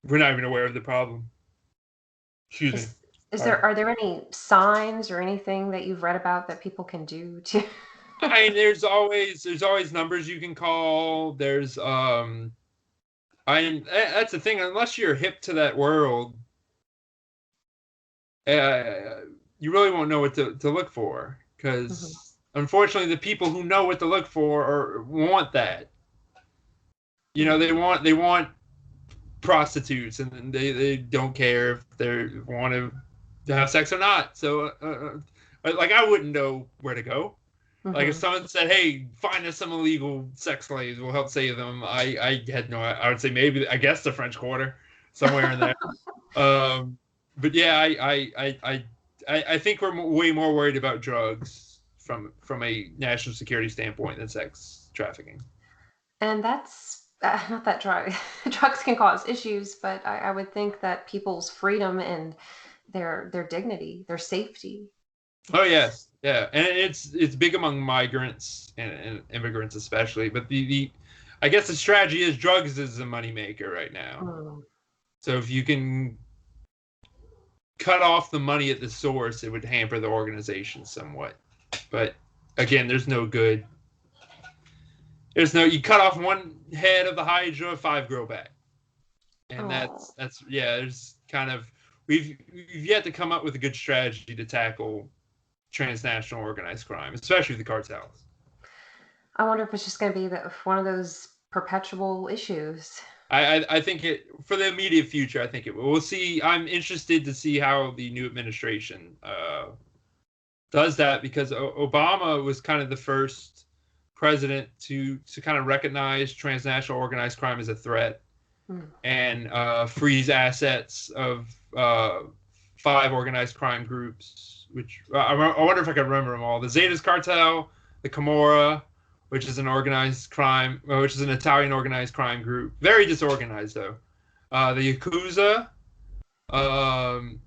We're not even aware of the problem. Excuse me. Is is Sorry. there are there any signs or anything that you've read about that people can do to There's always numbers you can call. That's the thing. Unless you're hip to that world, you really won't know what to look for. Mhm. Because unfortunately, the people who know what to look for want that. Mhm. They want prostitutes, and they don't care if they want to have sex or not. So, like, I wouldn't know where to go. Like if Mhm. someone said, "Hey, find us some illegal sex slaves. We'll help save them," I had no. I would say maybe I guess the French Quarter, somewhere in there. Um, but yeah, I think we're way more worried about drugs from a national security standpoint than sex trafficking. And that's not that drugs can cause issues, but I would think that people's freedom and their dignity, their safety Oh is. yes, yeah, and it's big among migrants and immigrants especially. But the I guess the strategy is drugs is a moneymaker right now. Mm. So if you can cut off the money at the source, it would hamper the organization somewhat. But again, there's no good. You cut off one head of the Hydra, five grow back, and Oh, that's yeah. There's kind of we've yet to come up with a good strategy to tackle transnational organized crime, especially the cartels. I wonder if it's just going to be one of those perpetual issues. I think it for the immediate future. I think it will. We'll see. I'm interested to see how the new administration does that because Obama was kind of the first president to kind of recognize transnational organized crime as a threat Mm. and freeze assets of five organized crime groups. Which I wonder if I can remember them all: the Zetas cartel, the Camorra, which is an organized crime, which is an Italian organized crime group, very disorganized though. The Yakuza, um,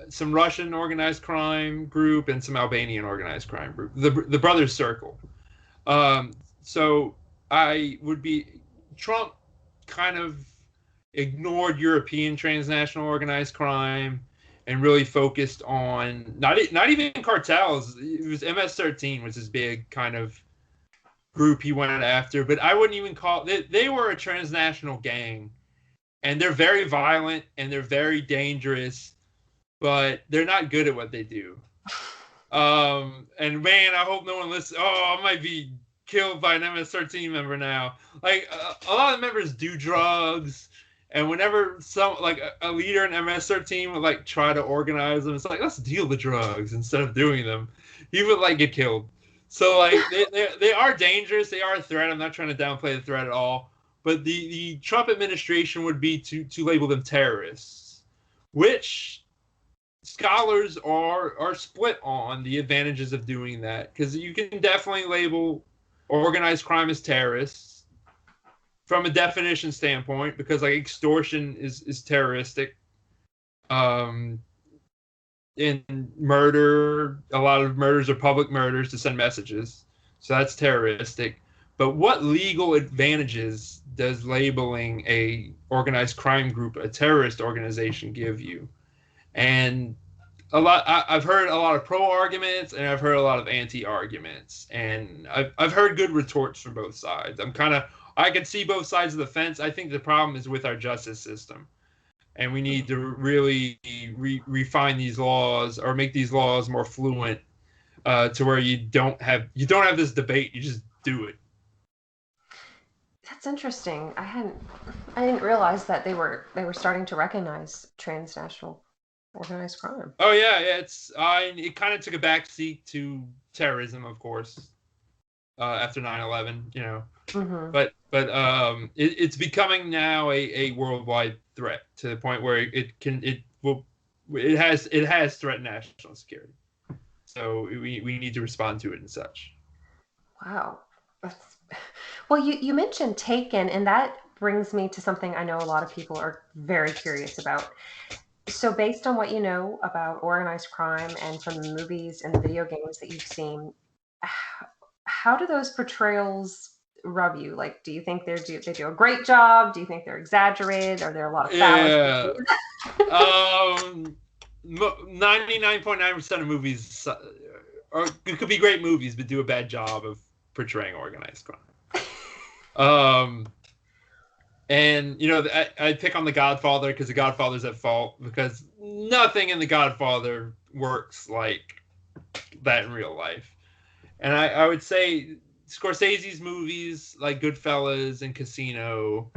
some Russian organized crime group, and some Albanian organized crime group. The Brothers Circle. Um, so I would be Trump kind of ignored European transnational organized crime and really focused on not even cartels. It was MS-13 was his big kind of group he went after, but I wouldn't even call they were a transnational gang and they're very violent and they're very dangerous, but they're not good at what they do. And man, I hope no one listens. Oh, I might be killed by an MS-13 member now. Like a lot of members do drugs, and whenever some like a leader in MS-13 would like try to organize them, it's like let's deal the drugs instead of doing them. He would like get killed. So like they are dangerous. They are a threat. I'm not trying to downplay the threat at all. But the Trump administration would be to label them terrorists, which scholars are split on the advantages of doing that, because you can definitely label organized crime as terrorists from a definition standpoint, because like extortion is terroristic, and murder, a lot of murders are public murders to send messages, so that's terroristic. But what legal advantages does labeling a organized crime group a terrorist organization give you? And I've heard a lot of pro arguments, and I've heard a lot of anti arguments, and I've heard good retorts from both sides. I can see both sides of the fence. I think the problem is with our justice system, and we need to really refine these laws, or make these laws more fluent, to where you don't have this debate. You just do it. That's interesting. I didn't realize that they were starting to recognize transnational organized crime. Oh yeah, it kind of took a backseat to terrorism, of course, after 9/11, Mm-hmm. but it's becoming now a worldwide threat, to the point where it has threatened national security. So we need to respond to it and such. Wow. Well, you mentioned Taken, and that brings me to something I know a lot of people are very curious about. So, based on what you know about organized crime and from the movies and the video games that you've seen, how do those portrayals rub you? Like, do you think they do a great job? Do you think they're exaggerated? Are there a lot of Yeah. fallacies? 99.9% of movies it could be great movies, but do a bad job of portraying organized crime. And I pick on The Godfather, because The Godfather's at fault, because nothing in The Godfather works like that in real life. And I would say Scorsese's movies, like Goodfellas and Casino,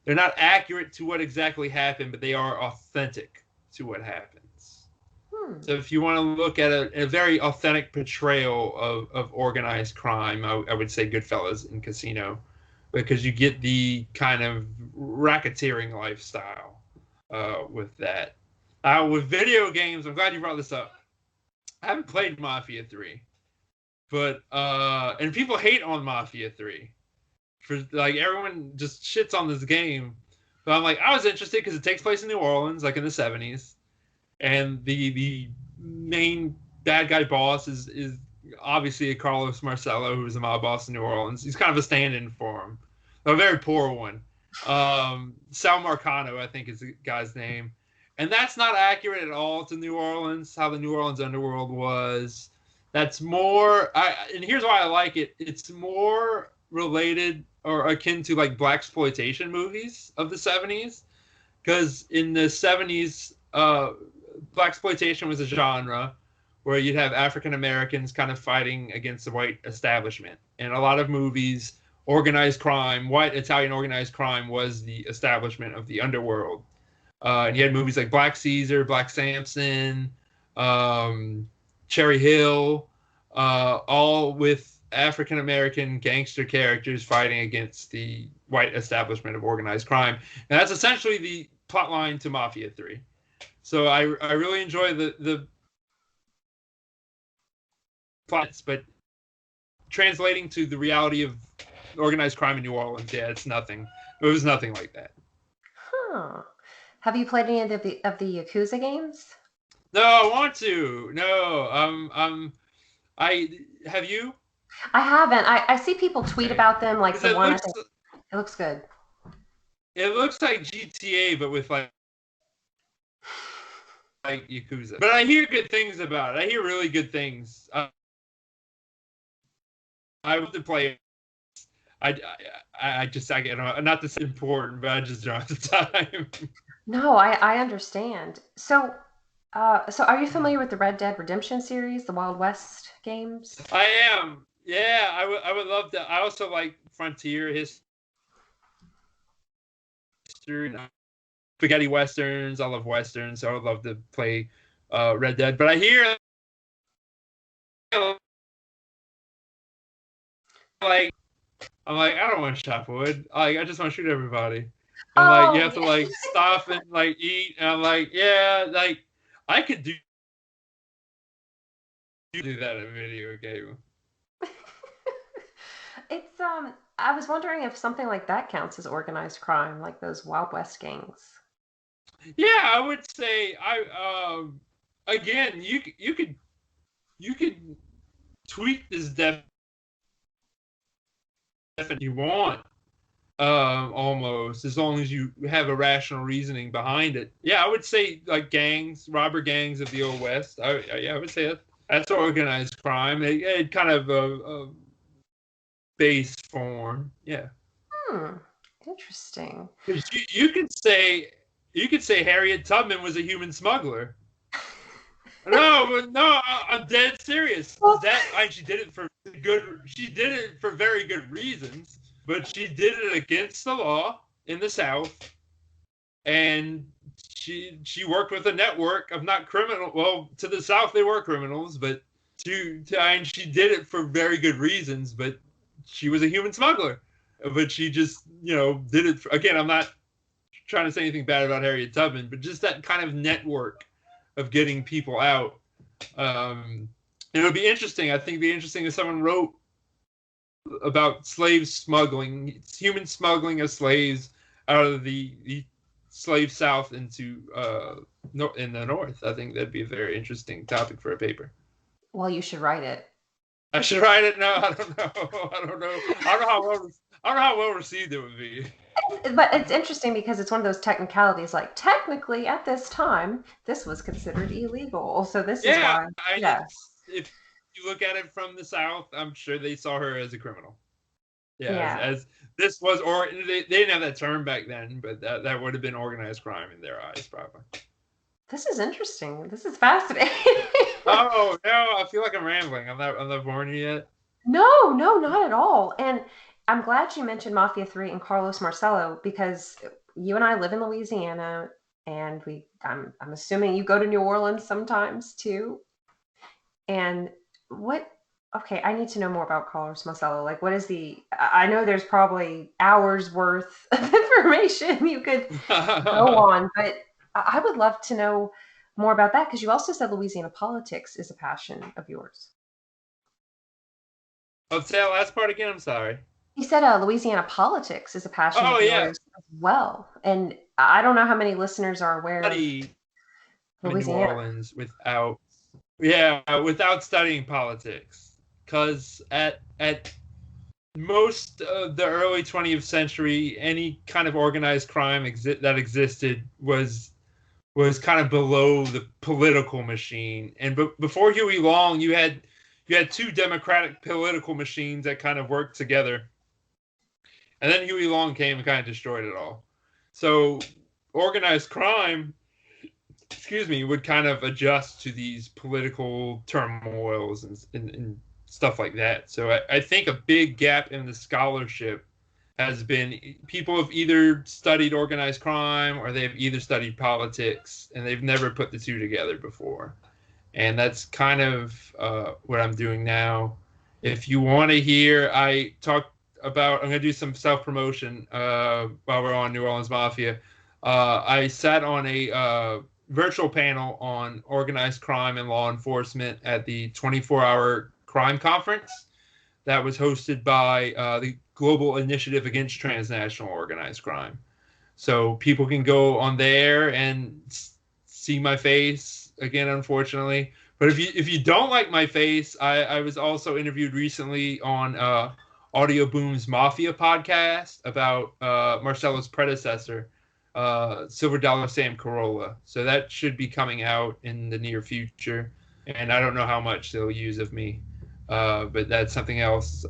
they're not accurate to what exactly happened, but they are authentic to what happens. So if you want to look at a very authentic portrayal of organized crime, I would say Goodfellas and Casino, because you get the kind of racketeering lifestyle with that. With video games, I'm glad you brought this up. I haven't played Mafia 3, but and people hate on Mafia 3. For like, everyone just shits on this game, but I'm like, I was interested because it takes place in New Orleans, like in the 70s, and the main bad guy boss is obviously a Carlos Marcello, who was a mob boss in New Orleans. He's kind of a stand-in for him, a very poor one. Sal Marcano, I think, is the guy's name, and that's not accurate at all to New Orleans, how the New Orleans underworld was. That's more, and here's why I like it. It's more related or akin to like blaxploitation movies of the 70s, because in the 70s, blaxploitation was a genre where you'd have African Americans kind of fighting against the white establishment. And a lot of movies, organized crime, white Italian organized crime, was the establishment of the underworld. And you had movies like Black Caesar, Black Samson, Cherry Hill, all with African American gangster characters fighting against the white establishment of organized crime. And that's essentially the plot line to Mafia 3. So I really enjoy the plots, but translating to the reality of organized crime in New Orleans, yeah, it was nothing like that. Huh. Have you played any of the Yakuza games? No, I want to. No, have you? I haven't. I see people tweet about them, like the one. I think it looks good. It looks like GTA, but with like Yakuza. But I hear good things about it. I hear really good things. I want to play it. I get not this important, but I just don't have the time. No, I understand. So are you familiar with the Red Dead Redemption series, the Wild West games? I am. Yeah, I would love to. I also like Frontier history, spaghetti westerns. I love westerns, so I would love to play Red Dead. But I hear like, I'm like, I don't want to chop wood. I just want to shoot everybody. and like you Oh, have to like stop and like eat, and I'm like, yeah, like I could do that in a video game. it's I was wondering if something like that counts as organized crime, like those Wild West gangs. Yeah, I would say again, you could tweak this definition you want, almost, as long as you have a rational reasoning behind it. Yeah, I would say like gangs, robber gangs of the old west. Yeah, I would say that's organized crime. It kind of a base form. Yeah. Hmm. Interesting. 'Cause you could say Harriet Tubman was a human smuggler. No, I'm dead serious. Well, She did it for good. She did it for very good reasons, but she did it against the law in the South, and she worked with a network of not criminal. Well, to the South they were criminals, but and she did it for very good reasons. But she was a human smuggler. But she just did it again. I'm not trying to say anything bad about Harriet Tubman, but just that kind of network of getting people out. It would be interesting. I think it'd be interesting if someone wrote about slave smuggling, it's human smuggling of slaves out of the slave South into in the North. I think that'd be a very interesting topic for a paper. well, you should write it. I should write it. No, I don't know. I don't know how well received it would be. But it's interesting because it's one of those technicalities. Like technically, at this time, this was considered illegal. So this is why. Yeah. If you look at it from the South, I'm sure they saw her as a criminal. Yeah. Yeah. As this was, or they didn't have that term back then, but that would have been organized crime in their eyes, probably. This is interesting. This is fascinating. Oh no, I feel like I'm rambling. I'm not born yet. No, no, not at all. And I'm glad you mentioned Mafia 3 and Carlos Marcello because you and I live in Louisiana and I'm assuming you go to New Orleans sometimes too. And okay, I need to know more about Carlos Marcello. Like I know there's probably hours worth of information you could go on, but I would love to know more about that because you also said Louisiana politics is a passion of yours. Oh, say that last part again. I'm sorry. You said Louisiana politics is a passion of yeah. yours as well. And I don't know how many listeners are aware of Louisiana. New Orleans without studying politics. Because at most of the early 20th century, any kind of organized crime that existed was kind of below the political machine. And before Huey Long, you had two democratic political machines that kind of worked together. And then Huey Long came and kind of destroyed it all. So organized crime, would kind of adjust to these political turmoils and stuff like that. So I think a big gap in the scholarship has been people have either studied organized crime or they've either studied politics, and they've never put the two together before. And that's kind of what I'm doing now. If you want to hear, I'm going to do some self-promotion while we're on New Orleans Mafia. I sat on a virtual panel on organized crime and law enforcement at the 24-hour crime conference that was hosted by the Global Initiative Against Transnational Organized Crime. So people can go on there and see my face again, unfortunately. But if you don't like my face, I was also interviewed recently on Audio Boom's Mafia podcast about Marcello's predecessor, Silver Dollar Sam Carolla. So that should be coming out in the near future. And I don't know how much they'll use of me. But that's something else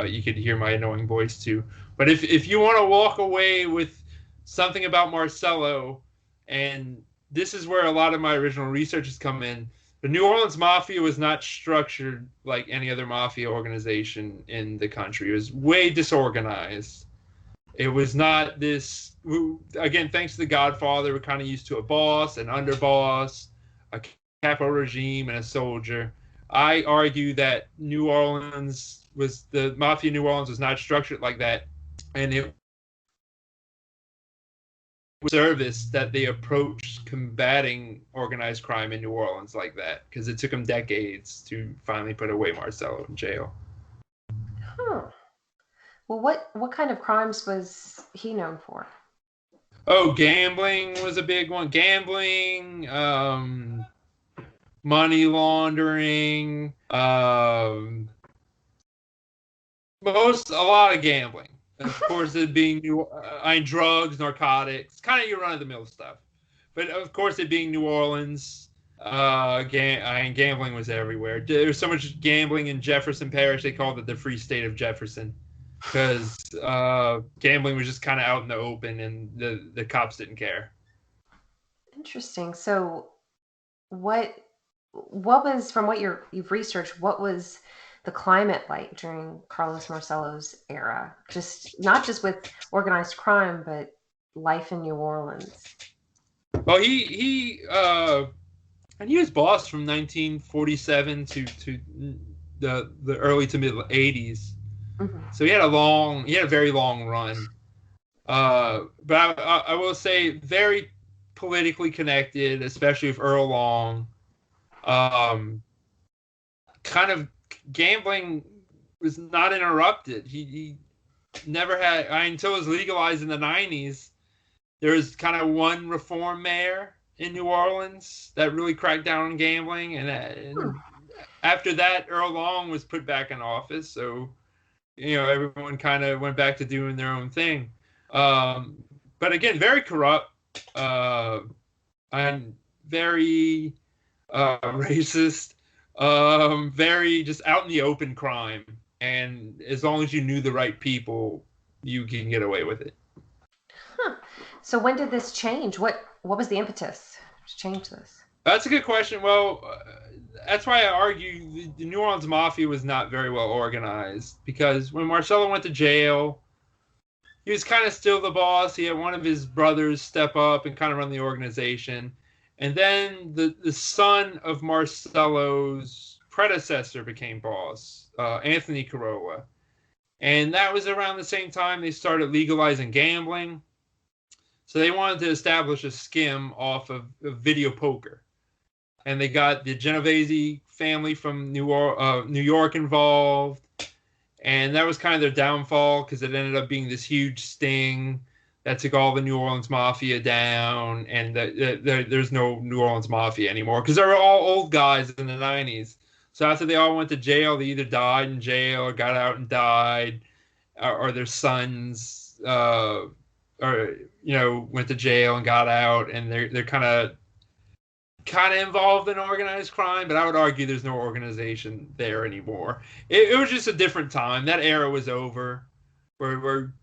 you could hear my annoying voice too. But if you want to walk away with something about Marcello, and this is where a lot of my original research has come in, the New Orleans Mafia was not structured like any other mafia organization in the country. It was way disorganized. It was not this, again, thanks to the Godfather, we're kind of used to a boss, an underboss, a capo regime, and a soldier. I argue that the Mafia New Orleans was not structured like that, and it service that they approached combating organized crime in New Orleans like that, because it took them decades to finally put away Marcello in jail. Huh. Well, what kind of crimes was he known for? Oh, gambling was a big one. Gambling, money laundering, a lot of gambling. Of course, it being drugs, narcotics, kind of your run-of-the-mill stuff. But of course, it being New Orleans, gambling was everywhere. There was so much gambling in Jefferson Parish, they called it the Free State of Jefferson, because gambling was just kind of out in the open, and the cops didn't care. Interesting. So, what was, from what you've researched, what was the climate like during Carlos Marcello's era? Not just with organized crime, but life in New Orleans. Well, he was boss from 1947 to the early to mid 80s. Mm-hmm. So he had a very long run. But I will say very politically connected, especially with Earl Long. Kind of gambling was not interrupted. He never had, until it was legalized in the 90s. There was kind of one reform mayor in New Orleans that really cracked down on gambling, and after that, Earl Long was put back in office. So, everyone kind of went back to doing their own thing. But again, very corrupt, and very racist, very just out in the open crime. And as long as you knew the right people, you can get away with it. Huh. So when did this change? What was the impetus to change this? That's a good question. Well, that's why I argue the New Orleans Mafia was not very well organized, because when Marcello went to jail, he was kind of still the boss. He had one of his brothers step up and kind of run the organization. And then the son of Marcello's predecessor became boss, Anthony Corolla. And that was around the same time they started legalizing gambling. So they wanted to establish a skim off of video poker. And they got the Genovese family from New York involved. And that was kind of their downfall, because it ended up being this huge sting that took all the New Orleans Mafia down. And there's no New Orleans Mafia anymore, because they were all old guys in the 90s. So after they all went to jail, they either died in jail or got out and died, or their sons went to jail and got out, and they're kind of involved in organized crime. But I would argue there's no organization there anymore. It was just a different time. That era was over, where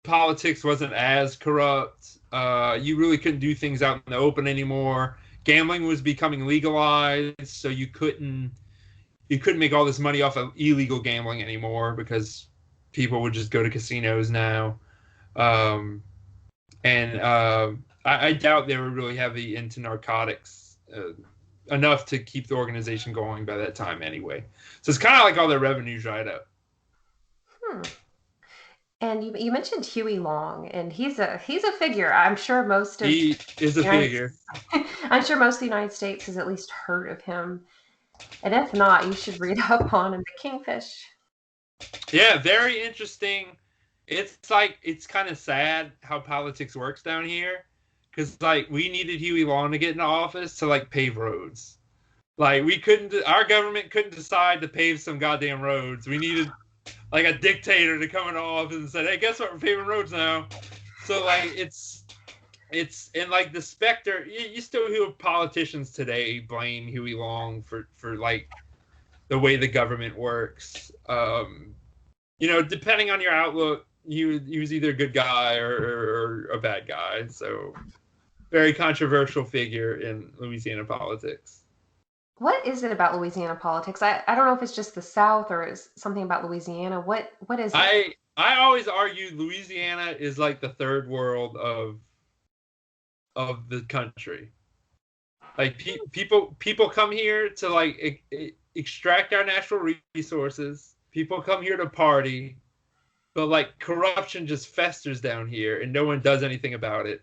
politics wasn't as corrupt. You really couldn't do things out in the open anymore. Gambling was becoming legalized, so you couldn't make all this money off of illegal gambling anymore, because people would just go to casinos now. I doubt they were really heavy into narcotics enough to keep the organization going by that time anyway. So it's kind of like all their revenue dried up. And you mentioned Huey Long, and he's a figure. I'm sure most of he is a figure. I'm sure most of the United States has at least heard of him. And if not, you should read up on him. The Kingfish. Yeah, very interesting. It's kind of sad how politics works down here, because we needed Huey Long to get into office to pave roads. Our government couldn't decide to pave some goddamn roads. We needed a dictator to come into office and say, "Hey, guess what? We're paving roads now." So it's the specter. You still hear politicians today blame Huey Long for the way the government works. Depending on your outlook, he was either a good guy or a bad guy. So very controversial figure in Louisiana politics. What is it about Louisiana politics? I don't know if it's just the South or is something about Louisiana. What is it? I always argue Louisiana is like the third world of the country. People come here to extract our natural resources. People come here to party, but corruption just festers down here and no one does anything about it.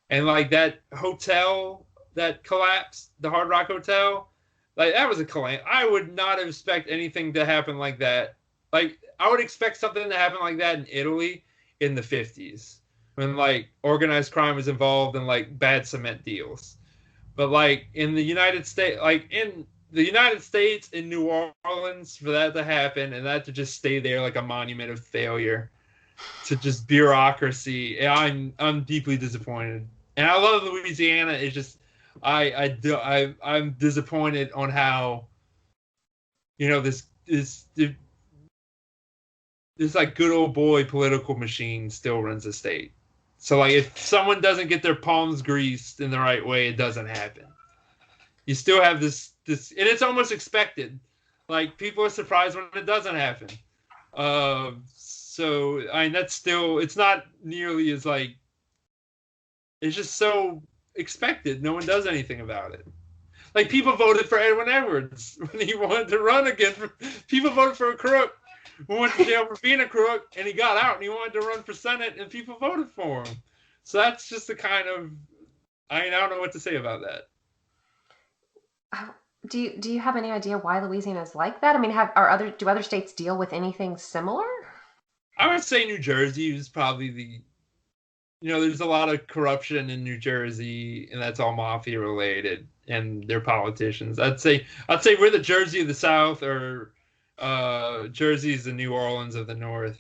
And like that hotel that collapsed, the Hard Rock Hotel, like that was a calamity. I would not expect anything to happen like that. Like I would expect something to happen like that in Italy in the 50s when like organized crime was involved in like bad cement deals. But like in the United States, like in the United States in New Orleans, for that to happen and that to just stay there like a monument of failure to just bureaucracy, I'm deeply disappointed. And I love Louisiana. It's just I'm disappointed on how this like good old boy political machine still runs the state. So like if someone doesn't get their palms greased in the right way, it doesn't happen. You still have this and it's almost expected. Like people are surprised when it doesn't happen. So I mean that's still it's not nearly as like it's just so expected. No one does anything about it. Like people voted for Edwin Edwards when he wanted to run again. People voted for a crook who went to jail for being a crook, and he got out and he wanted to run for Senate, and people voted for him. So that's just the kind of I don't know what to say about that. Do you have any idea why Louisiana is like that? I mean, do other states deal with anything similar? I would say New Jersey is probably there's a lot of corruption in New Jersey, and that's all mafia related, and they're politicians. I'd say we're the Jersey of the South, or Jersey's the New Orleans of the North,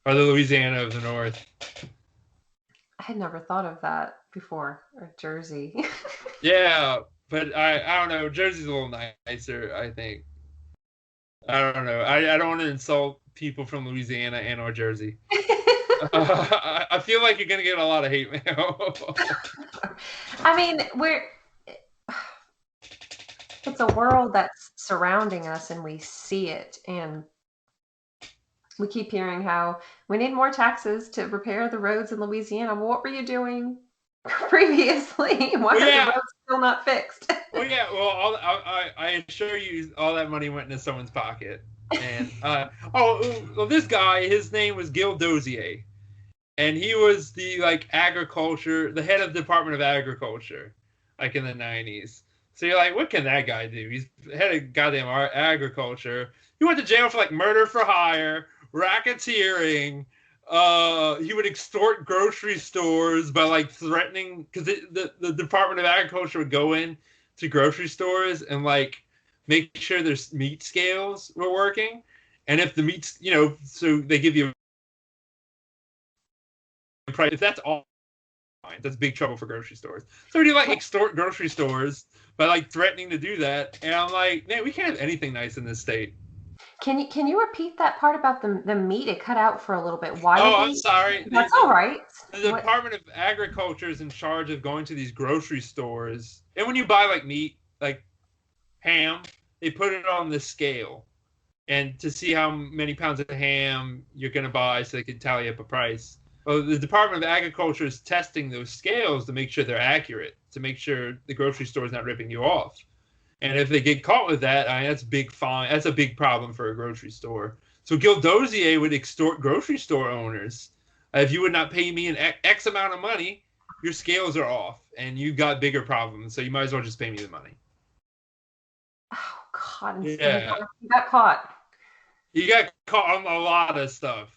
or the Louisiana of the North. I had never thought of that before, or Jersey. Yeah, but I don't know. Jersey's a little nicer, I think. I don't know. I don't want to insult people from Louisiana and or Jersey. I feel like you're gonna get a lot of hate mail. I mean, it's a world that's surrounding us and we see it, and we keep hearing how we need more taxes to repair the roads in Louisiana. Well, what were you doing previously? Why are the roads still not fixed? Well, yeah. Well, I assure you, all that money went into someone's pocket. And this guy, his name was Gil Dozier, and he was the the head of the Department of Agriculture, like in the 90s. So you're like, what can that guy do? He's head of goddamn agriculture. He went to jail for like murder for hire, racketeering. He would extort grocery stores by like threatening, because the Department of Agriculture would go in to grocery stores and like make sure their meat scales were working. And if the meat's, so they give you a price. If that's all fine, that's big trouble for grocery stores. So he like extort grocery stores by like threatening to do that. And I'm like, man, we can't have anything nice in this state. Can you repeat that part about the meat? It cut out for a little bit. Why? I'm sorry. That's all right. The Department of Agriculture is in charge of going to these grocery stores. And when you buy like meat, like ham, they put it on the scale, and to see how many pounds of ham you're going to buy so they can tally up a price. Well, the Department of Agriculture is testing those scales to make sure they're accurate, to make sure the grocery store is not ripping you off. And if they get caught with that, that's big fine. That's a big problem for a grocery store. So Gil Dozier would extort grocery store owners. If you would not pay me an X amount of money, your scales are off, and you got bigger problems. So you might as well just pay me the money. Oh God! Yeah. You got caught. You got caught on a lot of stuff.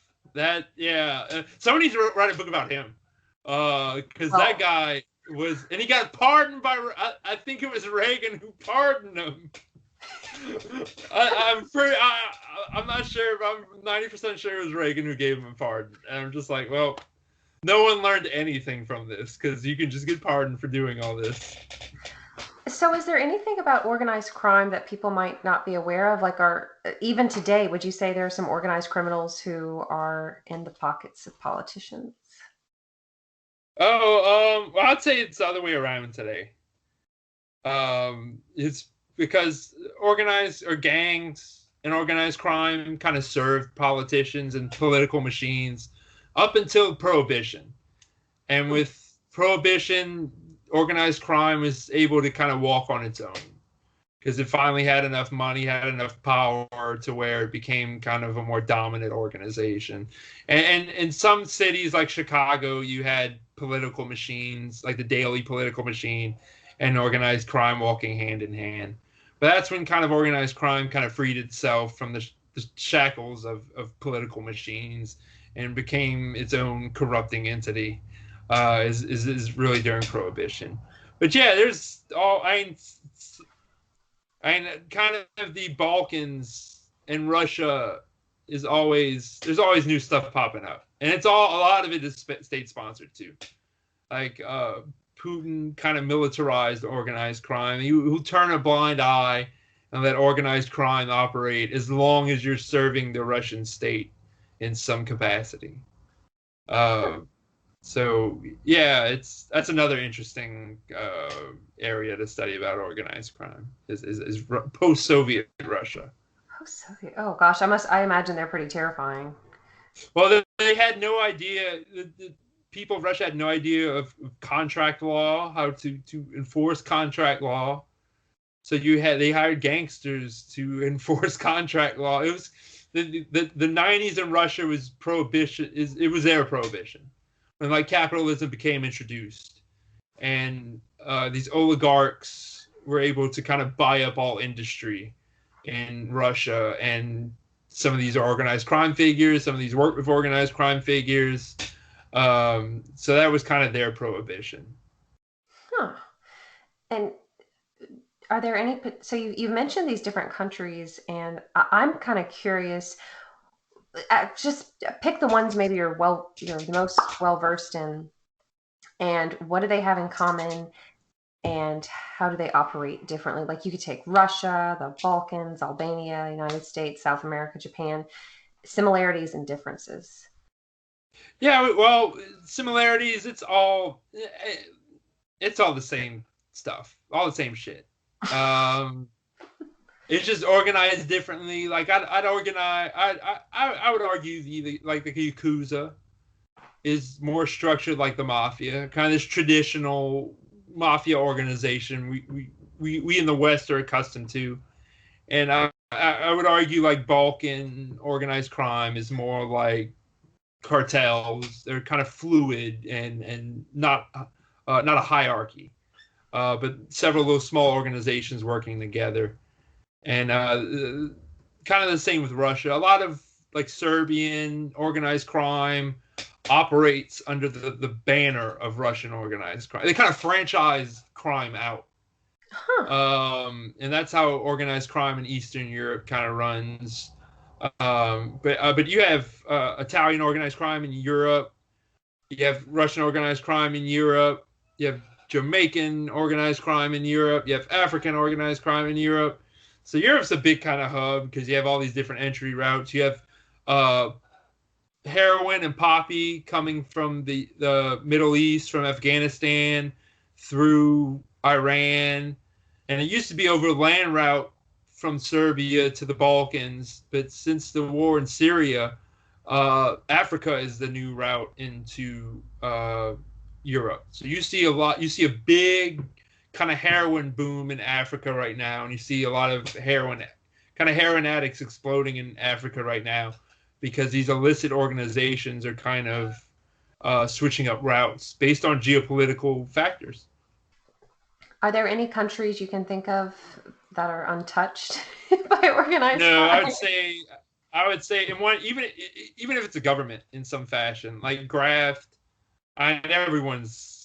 Someone needs to write a book about him, because that guy was, and he got pardoned by, I think it was Reagan who pardoned him. I'm not sure, but I'm 90% sure it was Reagan who gave him a pardon. And I'm just like, well, no one learned anything from this, because you can just get pardoned for doing all this. So is there anything about organized crime that people might not be aware of? Like, even today, would you say there are some organized criminals who are in the pockets of politicians? Well, I'd say it's the other way around today. It's because organized or gangs and organized crime kind of served politicians and political machines up until Prohibition. And with Prohibition, organized crime was able to kind of walk on its own. because it finally had enough money, had enough power to where it became kind of a more dominant organization. And in some cities like Chicago, you had political machines, like the daily political machine, and organized crime walking hand in hand. But that's when kind of organized crime kind of freed itself from the shackles of political machines and became its own corrupting entity. Is really during Prohibition. But yeah, there's all kind of the Balkans and Russia is always there's always new stuff popping up, and it's all a lot of it is state sponsored too. Like Putin kind of militarized organized crime. He'll turn a blind eye and let organized crime operate as long as you're serving the Russian state in some capacity. So yeah, that's another interesting area to study about organized crime is post-Soviet Russia. Post-Soviet. Oh gosh, I imagine they're pretty terrifying. Well, they had no idea. The people of Russia had no idea of contract law, how to enforce contract law. So they hired gangsters to enforce contract law. It was the 90s in Russia was prohibition. It was their prohibition. When like capitalism became introduced, and these oligarchs were able to kind of buy up all industry in Russia, and some of these are organized crime figures, some of these work with organized crime figures. So that was kind of their prohibition. Huh. And are there any? So you mentioned these different countries, and I'm kind of curious. Just pick the ones maybe you're the most well versed in, and what do they have in common, and how do they operate differently? Like you could take Russia, the Balkans, Albania, United States, South America, Japan, similarities and differences. Yeah, well, similarities. It's all the same stuff, all the same shit. It's just organized differently. Like I would argue the Yakuza is more structured like the mafia, kind of this traditional mafia organization we in the West are accustomed to. And I would argue like Balkan organized crime is more like cartels. They're kind of fluid and not a hierarchy, but several of those small organizations working together. And kind of the same with Russia. A lot of like Serbian organized crime operates under the banner of Russian organized crime. They kind of franchise crime out. Huh. And that's how organized crime in Eastern Europe kind of runs. But you have Italian organized crime in Europe. You have Russian organized crime in Europe. You have Jamaican organized crime in Europe. You have African organized crime in Europe. So Europe's a big kind of hub because you have all these different entry routes. You have heroin and poppy coming from the Middle East, from Afghanistan through Iran. And it used to be over a land route from Serbia to the Balkans. But since the war in Syria, Africa is the new route into Europe. So you see a big kind of heroin boom in Africa right now, and you see a lot of heroin addicts exploding in Africa right now because these illicit organizations are kind of switching up routes based on geopolitical factors. Are there any countries you can think of that are untouched by organized No, crime? I would say in one, even if it's a government in some fashion, like graft, everyone's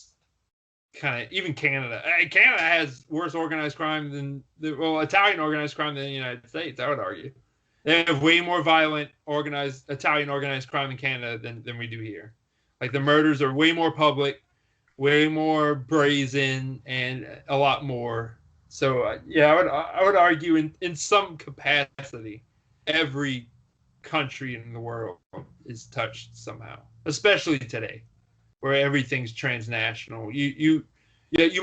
kind of, even Canada. Canada has worse organized crime than Italian organized crime than the United States, I would argue. They have way more violent Italian organized crime in Canada than we do here. Like the murders are way more public, way more brazen, and a lot more. So yeah, I would argue in some capacity, every country in the world is touched somehow, especially today, where everything's transnational. You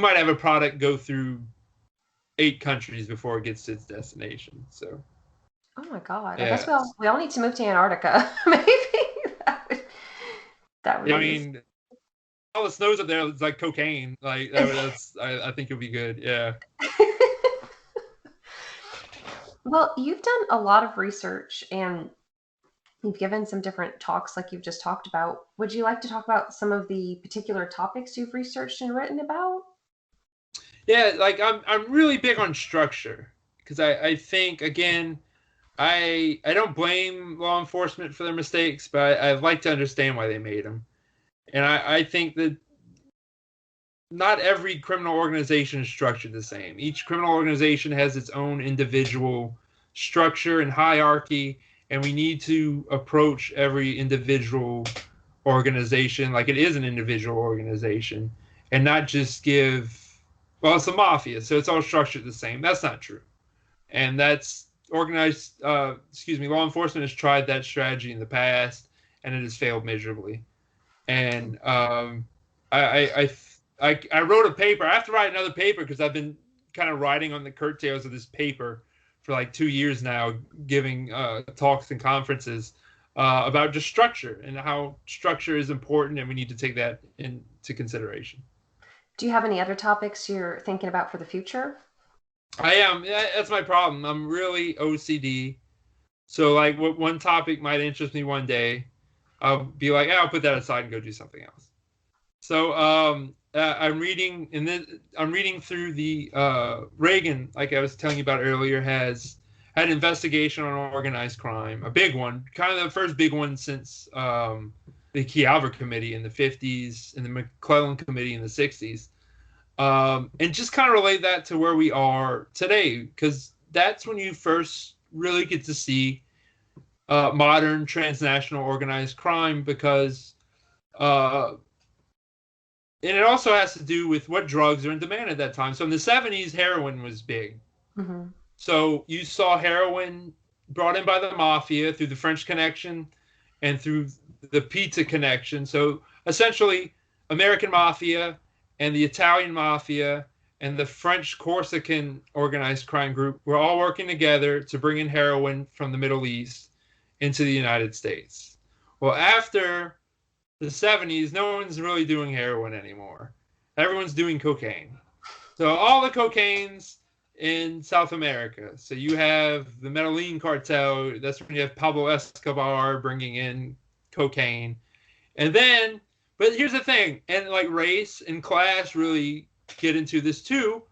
might have a product go through 8 countries before it gets to its destination. So. Oh my God! Yeah. I guess we all need to move to Antarctica. Maybe that would. I mean, all the snows up there, it's like cocaine. Like I think it'll be good. Yeah. Well, you've done a lot of research and you've given some different talks like you've just talked about. Would you like to talk about some of the particular topics you've researched and written about? Yeah, like I'm really big on structure because I think again I don't blame law enforcement for their mistakes, but I'd like to understand why they made them. And I think that not every criminal organization is structured the same. Each criminal organization has its own individual structure and hierarchy, and we need to approach every individual organization like it is an individual organization and not just give, well, it's a mafia, so it's all structured the same. That's not true. And that's law enforcement has tried that strategy in the past, and it has failed miserably. And I, I wrote a paper. I have to write another paper because I've been kind of riding on the coattails of this paper for like 2 years now, giving talks and conferences about just structure and how structure is important, and we need to take that into consideration. Do you have any other topics you're thinking about for the future? I am. That's my problem. I'm really OCD. So like, what one topic might interest me one day, I'll be like, I'll put that aside and go do something else. So I'm reading, and then I'm reading through the Reagan, like I was telling you about earlier, had an investigation on organized crime, a big one, kind of the first big one since the Key-Alver Committee in the 50s and the McClellan Committee in the 60s. And just kind of relate that to where we are today, because that's when you first really get to see modern transnational organized crime, because and it also has to do with what drugs are in demand at that time. So in the 70s, heroin was big. Mm-hmm. So you saw heroin brought in by the mafia through the French connection and through the pizza connection. So essentially, American mafia and the Italian mafia and the French Corsican organized crime group were all working together to bring in heroin from the Middle East into the United States. Well, after the 70s, no one's really doing heroin anymore. Everyone's doing cocaine. So all the cocaine's in South America. So you have the Medellin cartel. That's when you have Pablo Escobar bringing in cocaine. And then, but here's the thing, and like race and class really get into this too,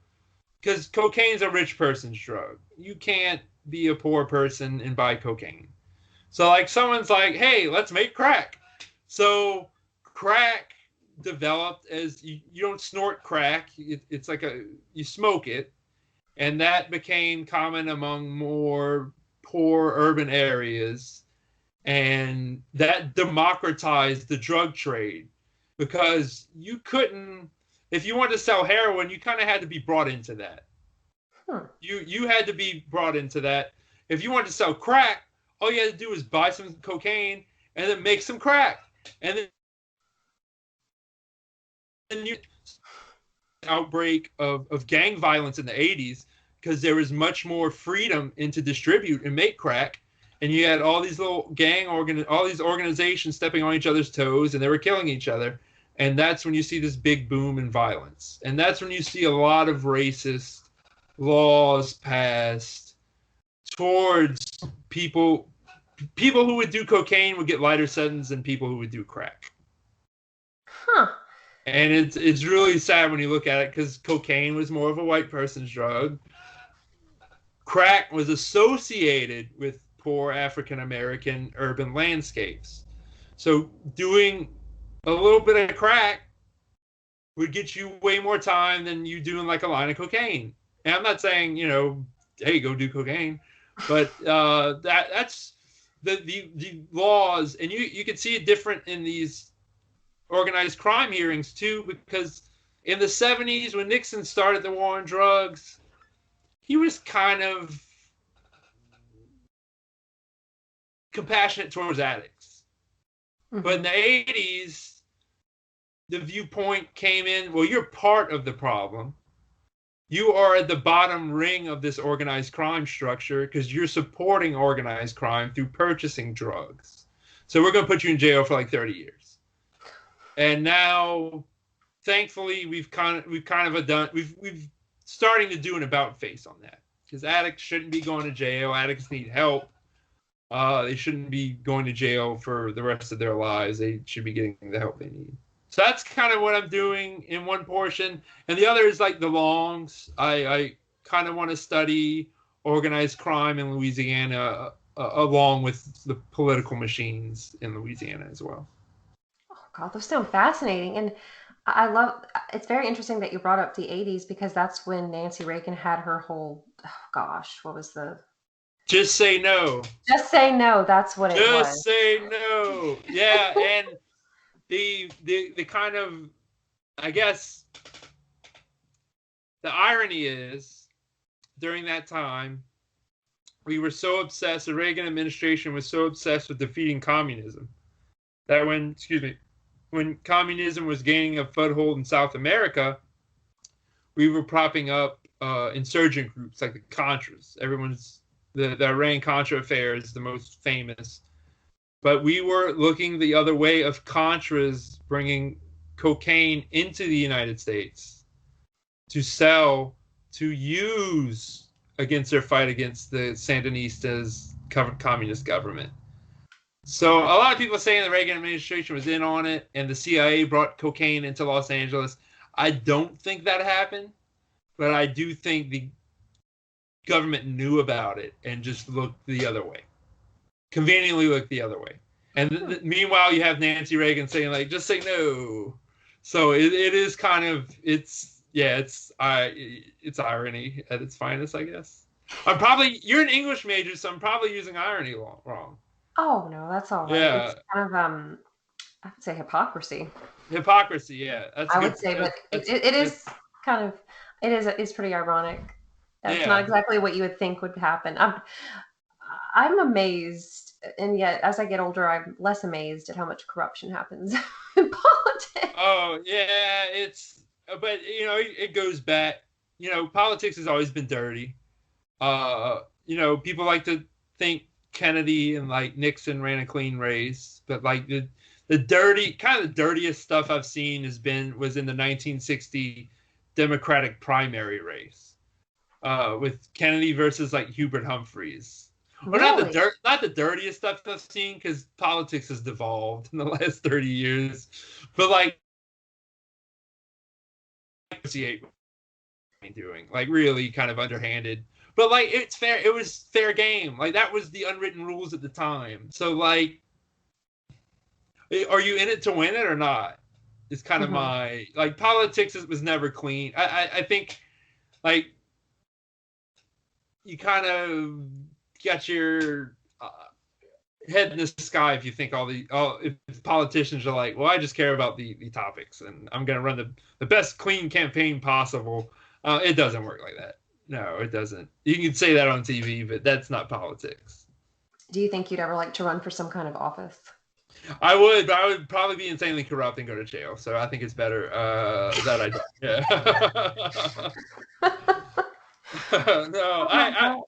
because cocaine's a rich person's drug. You can't be a poor person and buy cocaine. So like someone's like, hey, let's make crack. So crack developed as you don't snort crack. It's like you smoke it. And that became common among more poor urban areas. And that democratized the drug trade, because you couldn't, if you wanted to sell heroin, you kind of had to be brought into that. You had to be brought into that. If you wanted to sell crack, all you had to do was buy some cocaine and then make some crack. And then you outbreak of gang violence in the 80s, because there was much more freedom in to distribute and make crack, and you had all these little all these organizations stepping on each other's toes, and they were killing each other. And that's when you see this big boom in violence, and that's when you see a lot of racist laws passed towards people who would do cocaine would get lighter sentence than people who would do crack. And it's really sad when you look at it, because cocaine was more of a white person's drug. Crack was associated with poor African American urban landscapes. So doing a little bit of crack would get you way more time than you doing like a line of cocaine. And I'm not saying, hey, go do cocaine, but that's the laws, and you can see it different in these organized crime hearings too, because in the 70s when Nixon started the war on drugs, he was kind of compassionate towards addicts. Mm-hmm. But in the 80s, the viewpoint came in, well, you're part of the problem. You are at the bottom ring of this organized crime structure because you're supporting organized crime through purchasing drugs. So we're going to put you in jail for like 30 years. And now, thankfully, we've starting to do an about face on that. because addicts shouldn't be going to jail. Addicts need help. They shouldn't be going to jail for the rest of their lives. They should be getting the help they need. So that's kind of what I'm doing in one portion. And the other is like the longs. I kind of want to study organized crime in Louisiana along with the political machines in Louisiana as well. Oh God, those sound fascinating. And I love, it's very interesting that you brought up the 80s because that's when Nancy Reagan had her whole, oh gosh, what was the, Just say no. just say no, that's what it was. Just say no. Yeah, and the kind of, I guess, the irony is during that time we were so obsessed, the Reagan administration was so obsessed with defeating communism that when communism was gaining a foothold in South America, we were propping up insurgent groups like the Contras. The Iran-Contra affair is the most famous. But we were looking the other way of Contras bringing cocaine into the United States to sell, to use against their fight against the Sandinistas' communist government. So a lot of people are saying the Reagan administration was in on it and the CIA brought cocaine into Los Angeles. I don't think that happened, but I do think the government knew about it and just looked the other way. Conveniently looked the other way. And meanwhile, you have Nancy Reagan saying, like, just say no. So it is kind of, it's irony at its finest, I guess. You're an English major, so I'm probably using irony wrong. Oh, no, that's all right. Yeah. It's kind of, I would say hypocrisy. Hypocrisy, yeah. I would say, but it is kind of, it's pretty ironic. That's not exactly what you would think would happen. I'm amazed, and yet as I get older, I'm less amazed at how much corruption happens in politics. Oh, yeah, but it goes back. Politics has always been dirty. People like to think Kennedy and like Nixon ran a clean race, but like the dirtiest stuff I've seen was in the 1960 Democratic primary race with Kennedy versus like Hubert Humphreys. Well, Really? not the dirtiest stuff I've seen, because politics has devolved in the last 30 years, but like doing like really kind of underhanded, but like it's fair. It was fair game. Like that was the unwritten rules at the time. So like, are you in it to win it or not? It's kind of my like politics was never clean. I think like you kind of got your head in the sky if you think if politicians are like, well, I just care about the topics and I'm going to run the best clean campaign possible. It doesn't work like that. No, it doesn't. You can say that on TV, but that's not politics. Do you think you'd ever like to run for some kind of office? I would, but I would probably be insanely corrupt and go to jail. So I think it's better that I don't. Yeah. No,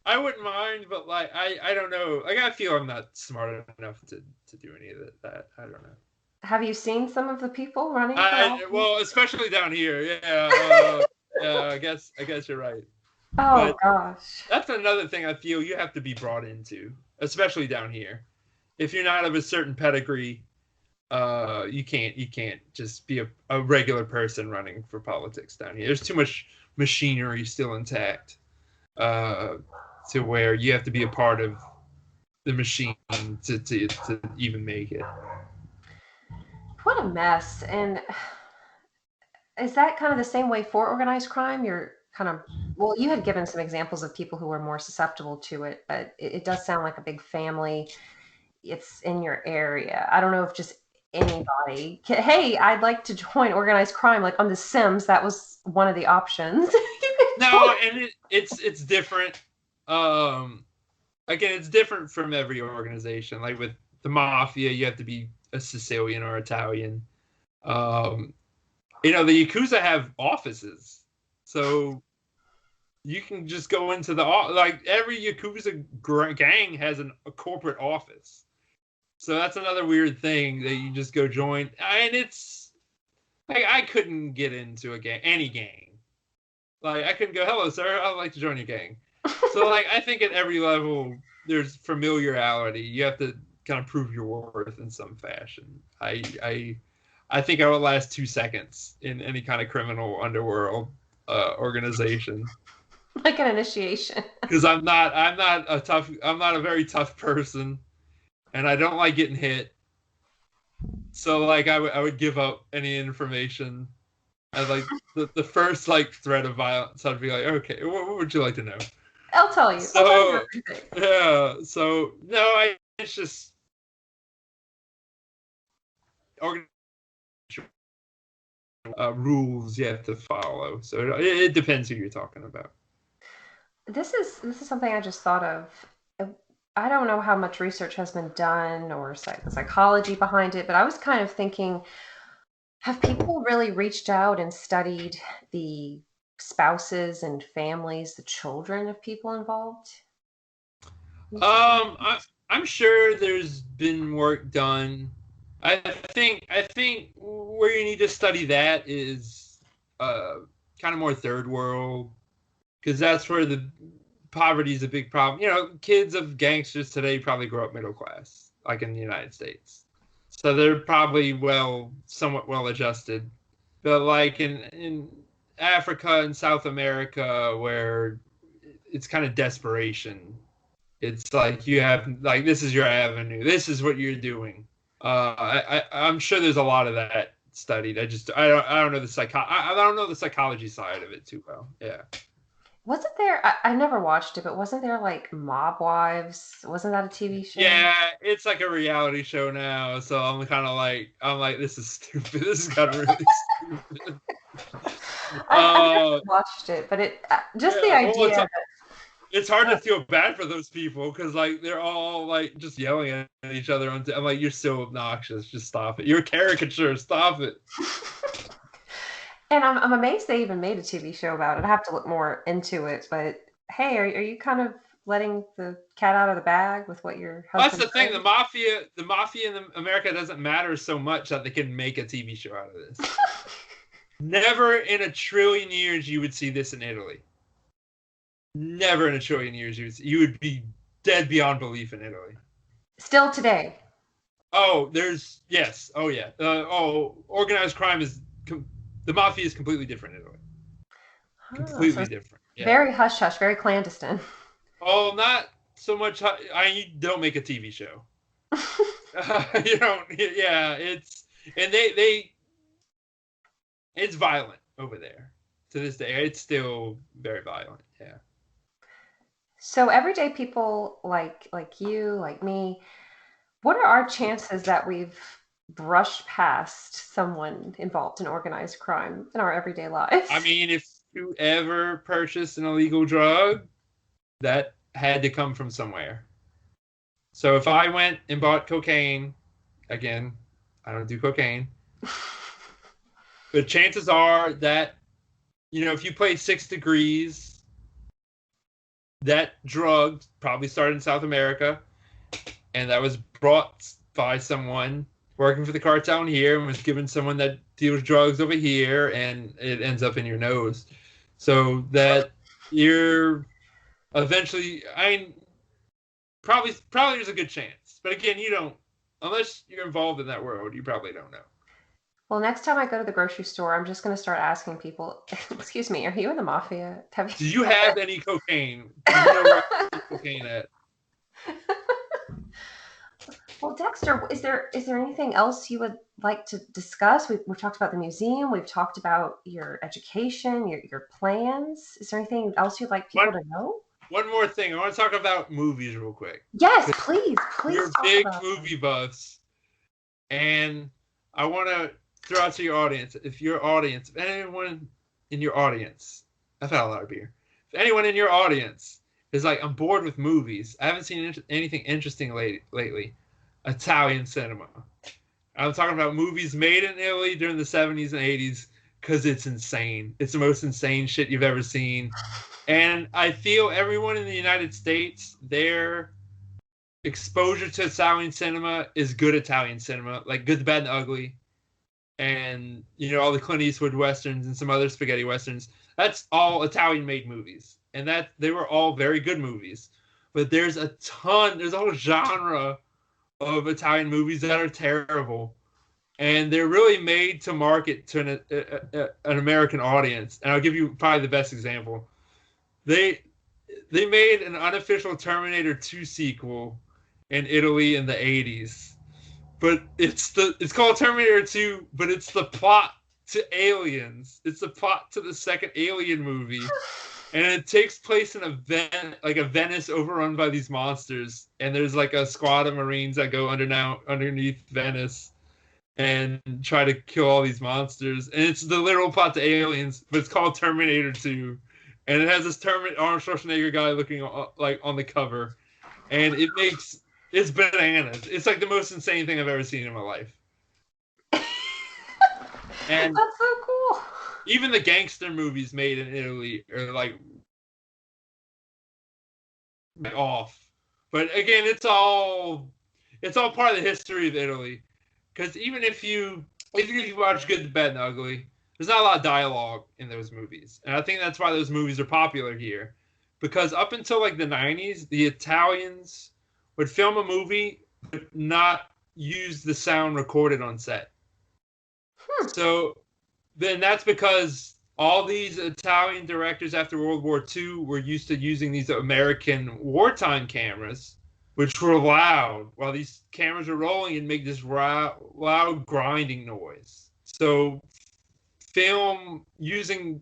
I wouldn't mind, but like I don't know. Like I feel I'm not smart enough to do any of that. I don't know. Have you seen some of the people running? Well, especially down here. Yeah. I guess you're right. Oh gosh. That's another thing I feel you have to be brought into, especially down here. If you're not of a certain pedigree, you can't just be a regular person running for politics down here. There's too much machinery still intact to where you have to be a part of the machine to even make it. What a mess. And is that kind of the same way for organized crime? You're kind of, well, you had given some examples of people who were more susceptible to it, but it does sound like a big family. It's in your area. I don't know if just anybody hey, I'd like to join organized crime. Like on The Sims, that was one of the options. No, and it's different. Again, it's different from every organization. Like with the Mafia, you have to be a Sicilian or Italian. The Yakuza have offices, so you can just go into like every Yakuza gang has a corporate office. So that's another weird thing that you just go join, and it's like I couldn't get into any gang. Like, I couldn't go, hello, sir, I'd like to join your gang. So, like, I think at every level, there's familiarity. You have to kind of prove your worth in some fashion. I think I would last 2 seconds in any kind of criminal underworld organization. Like an initiation. Because I'm not a very tough person, and I don't like getting hit. So, like, I would give up any information. And, like, the first, like, threat of violence, I'd be like, okay, what would you like to know? I'll tell you. So, I'll tell you everything. yeah. So, no, it's just rules you have to follow. So it depends who you're talking about. This is something I just thought of. I don't know how much research has been done or the psychology behind it, but I was kind of thinking, have people really reached out and studied the spouses and families, the children of people involved? I'm sure there's been work done. I think where you need to study that is kind of more third world, because that's where the poverty is a big problem. You know, kids of gangsters today probably grow up middle class, like in the United States. So they're probably somewhat well adjusted. But like in Africa and South America, where it's kind of desperation, it's like you have, like, this is your avenue. This is what you're doing. I'm sure there's a lot of that studied. I don't know I don't know the psychology side of it too well. Yeah. Wasn't there? I never watched it, but wasn't there like Mob Wives? Wasn't that a TV show? Yeah, it's like a reality show now. So I'm like, this is stupid. This is kind of really stupid. I never watched it, but the idea. It's hard to feel bad for those people because, like, they're all, like, just yelling at each other. I'm like, you're so obnoxious. Just stop it. You're a caricature. Stop it. And I'm amazed they even made a TV show about it. I have to look more into it. But, hey, are you kind of letting the cat out of the bag with what your husband That's the thing. The mafia in America doesn't matter so much that they can make a TV show out of this. Never in a trillion years you would see this in Italy. Never in a trillion years you would be dead beyond belief in Italy. Still today. Oh, yes. Oh, yeah. Organized crime the mafia is completely different in Italy. Completely different. Yeah. Very hush hush, very clandestine. Oh, not so much. You don't make a TV show. You don't. Yeah, it's violent over there to this day. It's still very violent. Yeah. So everyday people like you, like me, what are our chances that we've brushed past someone involved in organized crime in our everyday lives? I mean, if you ever purchased an illegal drug, that had to come from somewhere. So if I went and bought cocaine, again, I don't do cocaine, but chances are that, if you play 6 Degrees, that drug probably started in South America, and that was brought by someone working for the cartel in here and was given someone that deals drugs over here, and it ends up in your nose. So that you're eventually, probably there's a good chance. But again, you don't, unless you're involved in that world, you probably don't know. Well, next time I go to the grocery store, I'm just going to start asking people, excuse me, are you in the mafia? Do you have any cocaine? Do you know where I get cocaine at? Well, Dexter, is there anything else you would like to discuss? We've talked about the museum. We've talked about your education, your plans. Is there anything else you'd like people to know? One more thing. I want to talk about movies real quick. Yes, please. You're big movie buffs. And I want to throw out to your audience, if anyone in your audience, I've had a lot of beer. If anyone in your audience is like, I'm bored with movies, I haven't seen anything interesting lately, Italian cinema. I'm talking about movies made in Italy during the 70s and 80s, because it's insane. It's the most insane shit you've ever seen. And I feel everyone in the United States, their exposure to Italian cinema is good Italian cinema, like Good, the Bad, and the Ugly. And, all the Clint Eastwood Westerns and some other spaghetti Westerns. That's all Italian-made movies, and that they were all very good movies. But there's a whole genre of Italian movies that are terrible, and they're really made to market to an American audience. And I'll give you probably the best example. They made an unofficial Terminator 2 sequel in Italy in the 80s. But it's called Terminator 2, but it's the plot to Aliens. It's the plot to the second Alien movie. And it takes place in a Venice overrun by these monsters. And there's like a squad of Marines that go underneath Venice and try to kill all these monsters. And it's the literal plot to Aliens, but it's called Terminator 2. And it has this Arnold Schwarzenegger guy looking like on the cover. And it's bananas. It's like the most insane thing I've ever seen in my life. And that's so cool. Even the gangster movies made in Italy are like off. But again, it's all part of the history of Italy. Because even if you watch Good, the Bad, and the Ugly, there's not a lot of dialogue in those movies. And I think that's why those movies are popular here. Because up until like the 90s, the Italians would film a movie but not use the sound recorded on set. So then that's because all these Italian directors after World War II were used to using these American wartime cameras, which were loud, while these cameras were rolling and make this loud grinding noise. So film using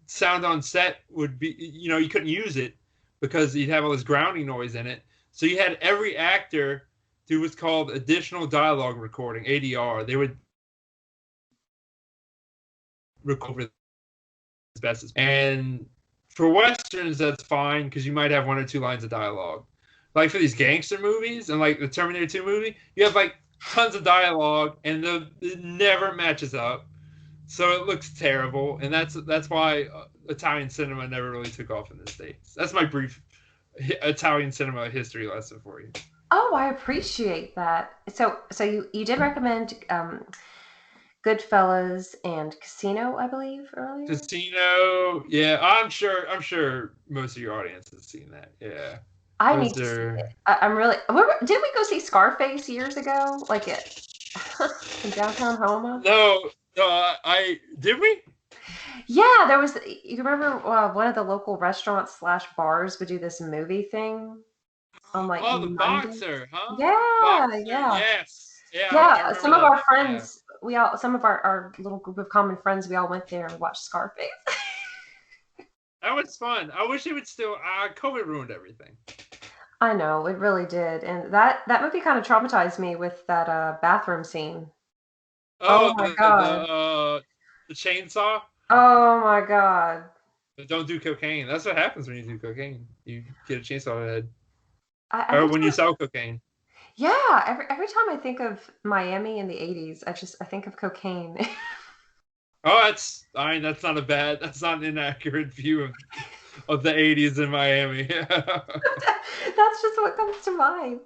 sound on set would be, you couldn't use it because you'd have all this grounding noise in it. So you had every actor do what's called additional dialogue recording, ADR. They would record as best as. And for Westerns, that's fine because you might have one or two lines of dialogue. Like for these gangster movies and like the Terminator 2 movie, you have like tons of dialogue and it never matches up. So it looks terrible. And that's why Italian cinema never really took off in the States. That's my brief Italian cinema history lesson for you. Oh, I appreciate that. So you did recommend Goodfellas and Casino, I believe, earlier. Casino, yeah. I'm sure most of your audience has seen that. Yeah. I need to see it. I'm really. Did we go see Scarface years ago? Like it in downtown Houma? No. Did we? Yeah, there was. You remember one of the local restaurants / bars would do this movie thing on like. Oh, the Monday. Boxer, huh? Yeah, Boxer, yeah. Yes. Yeah. Some of our friends, some of our little group of common friends, we all went there and watched Scarface. That was fun. I wish it would still. COVID ruined everything. I know, it really did, and that movie kind of traumatized me with that bathroom scene. Oh my god! The chainsaw. Oh my god! But don't do cocaine. That's what happens when you do cocaine. You get a chainsaw to the head. Or when you sell cocaine. Yeah, every time I think of Miami in the 80s, I think of cocaine. Oh, that's not that's not an inaccurate view of the 80s in Miami. That's just what comes to mind.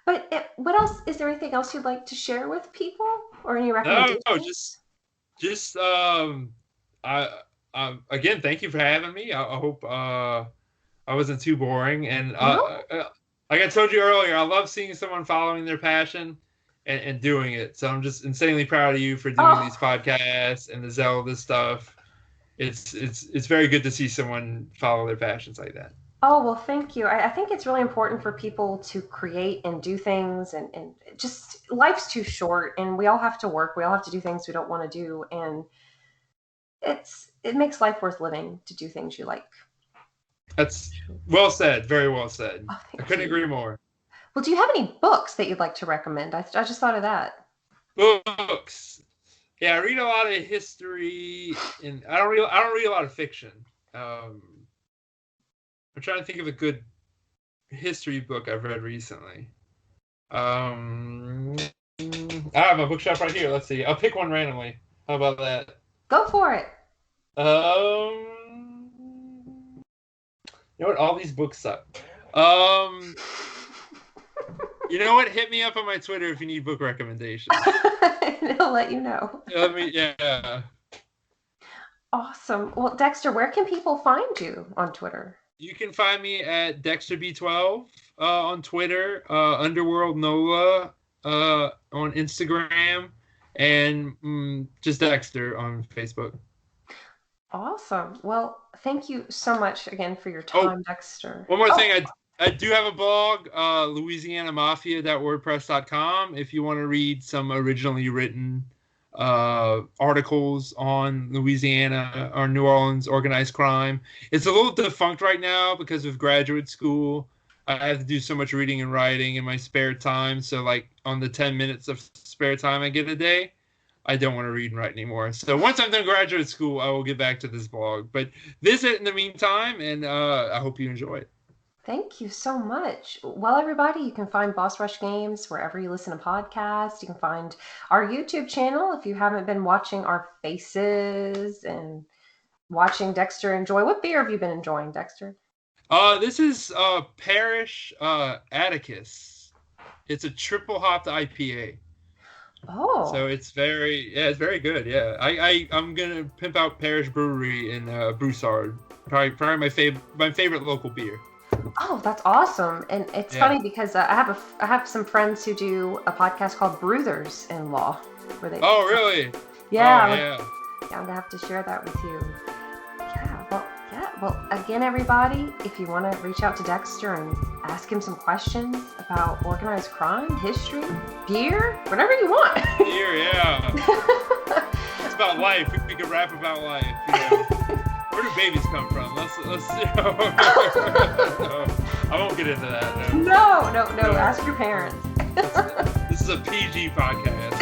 But what else? Is there anything else you'd like to share with people, or any recommendations? No, just again, thank you for having me. I hope I wasn't too boring. And like I told you earlier, I love seeing someone following their passion and doing it. So I'm just insanely proud of you for doing these podcasts and the Zelda stuff. It's very good to see someone follow their passions like that. Oh, well, thank you. I think it's really important for people to create and do things, and just life's too short, and we all have to work. We all have to do things we don't want to do, and it makes life worth living to do things you like. That's well said. Very well said. Oh, I couldn't agree more. Well, do you have any books that you'd like to recommend? I just thought of that. Books. Yeah, I read a lot of history, and I don't read a lot of fiction. I'm trying to think of a good history book I've read recently. I have a bookshelf right here. Let's see. I'll pick one randomly. How about that? Go for it. You know what? All these books suck. You know what? Hit me up on my Twitter if you need book recommendations. I'll let you know. Yeah. Awesome. Well, Dexter, where can people find you on Twitter? You can find me at Dexter B12 on Twitter, Underworld Nola on Instagram, and just Dexter on Facebook. Awesome. Well, thank you so much again for your time, Dexter. One more thing, I do have a blog, Louisiana Mafia.wordpress.com, if you want to read some originally written articles on Louisiana or New Orleans organized crime. It's a little defunct right now because of graduate school. I have to do so much reading and writing in my spare time. So like on the 10 minutes of spare time I get a day, I don't want to read and write anymore. So once I'm done graduate school, I will get back to this blog. But visit in the meantime, and I hope you enjoy it. Thank you so much. Well, everybody, you can find Boss Rush Games wherever you listen to podcasts. You can find our YouTube channel if you haven't been watching our faces and watching Dexter enjoy. What beer have you been enjoying, Dexter? This is Parish Atticus. It's a triple hopped IPA. Oh. So it's very good. Yeah, I'm gonna pimp out Parish Brewery in Broussard. Probably my favorite local beer. Oh, that's awesome. And it's funny because I have some friends who do a podcast called Brothers in Law, where they. Oh, really? Yeah. Oh, yeah. Yeah, I'm gonna have to share that with you. Well, again, everybody, if you want to reach out to Dexter and ask him some questions about organized crime, history, beer, whatever you want. Beer, yeah. It's about life. We could rap about life. You know. Where do babies come from? Let's I won't get into that. No. Ask your parents. This is a PG podcast.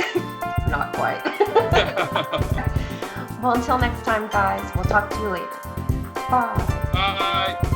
Not quite. Well, until next time, guys, we'll talk to you later. Bye. Bye.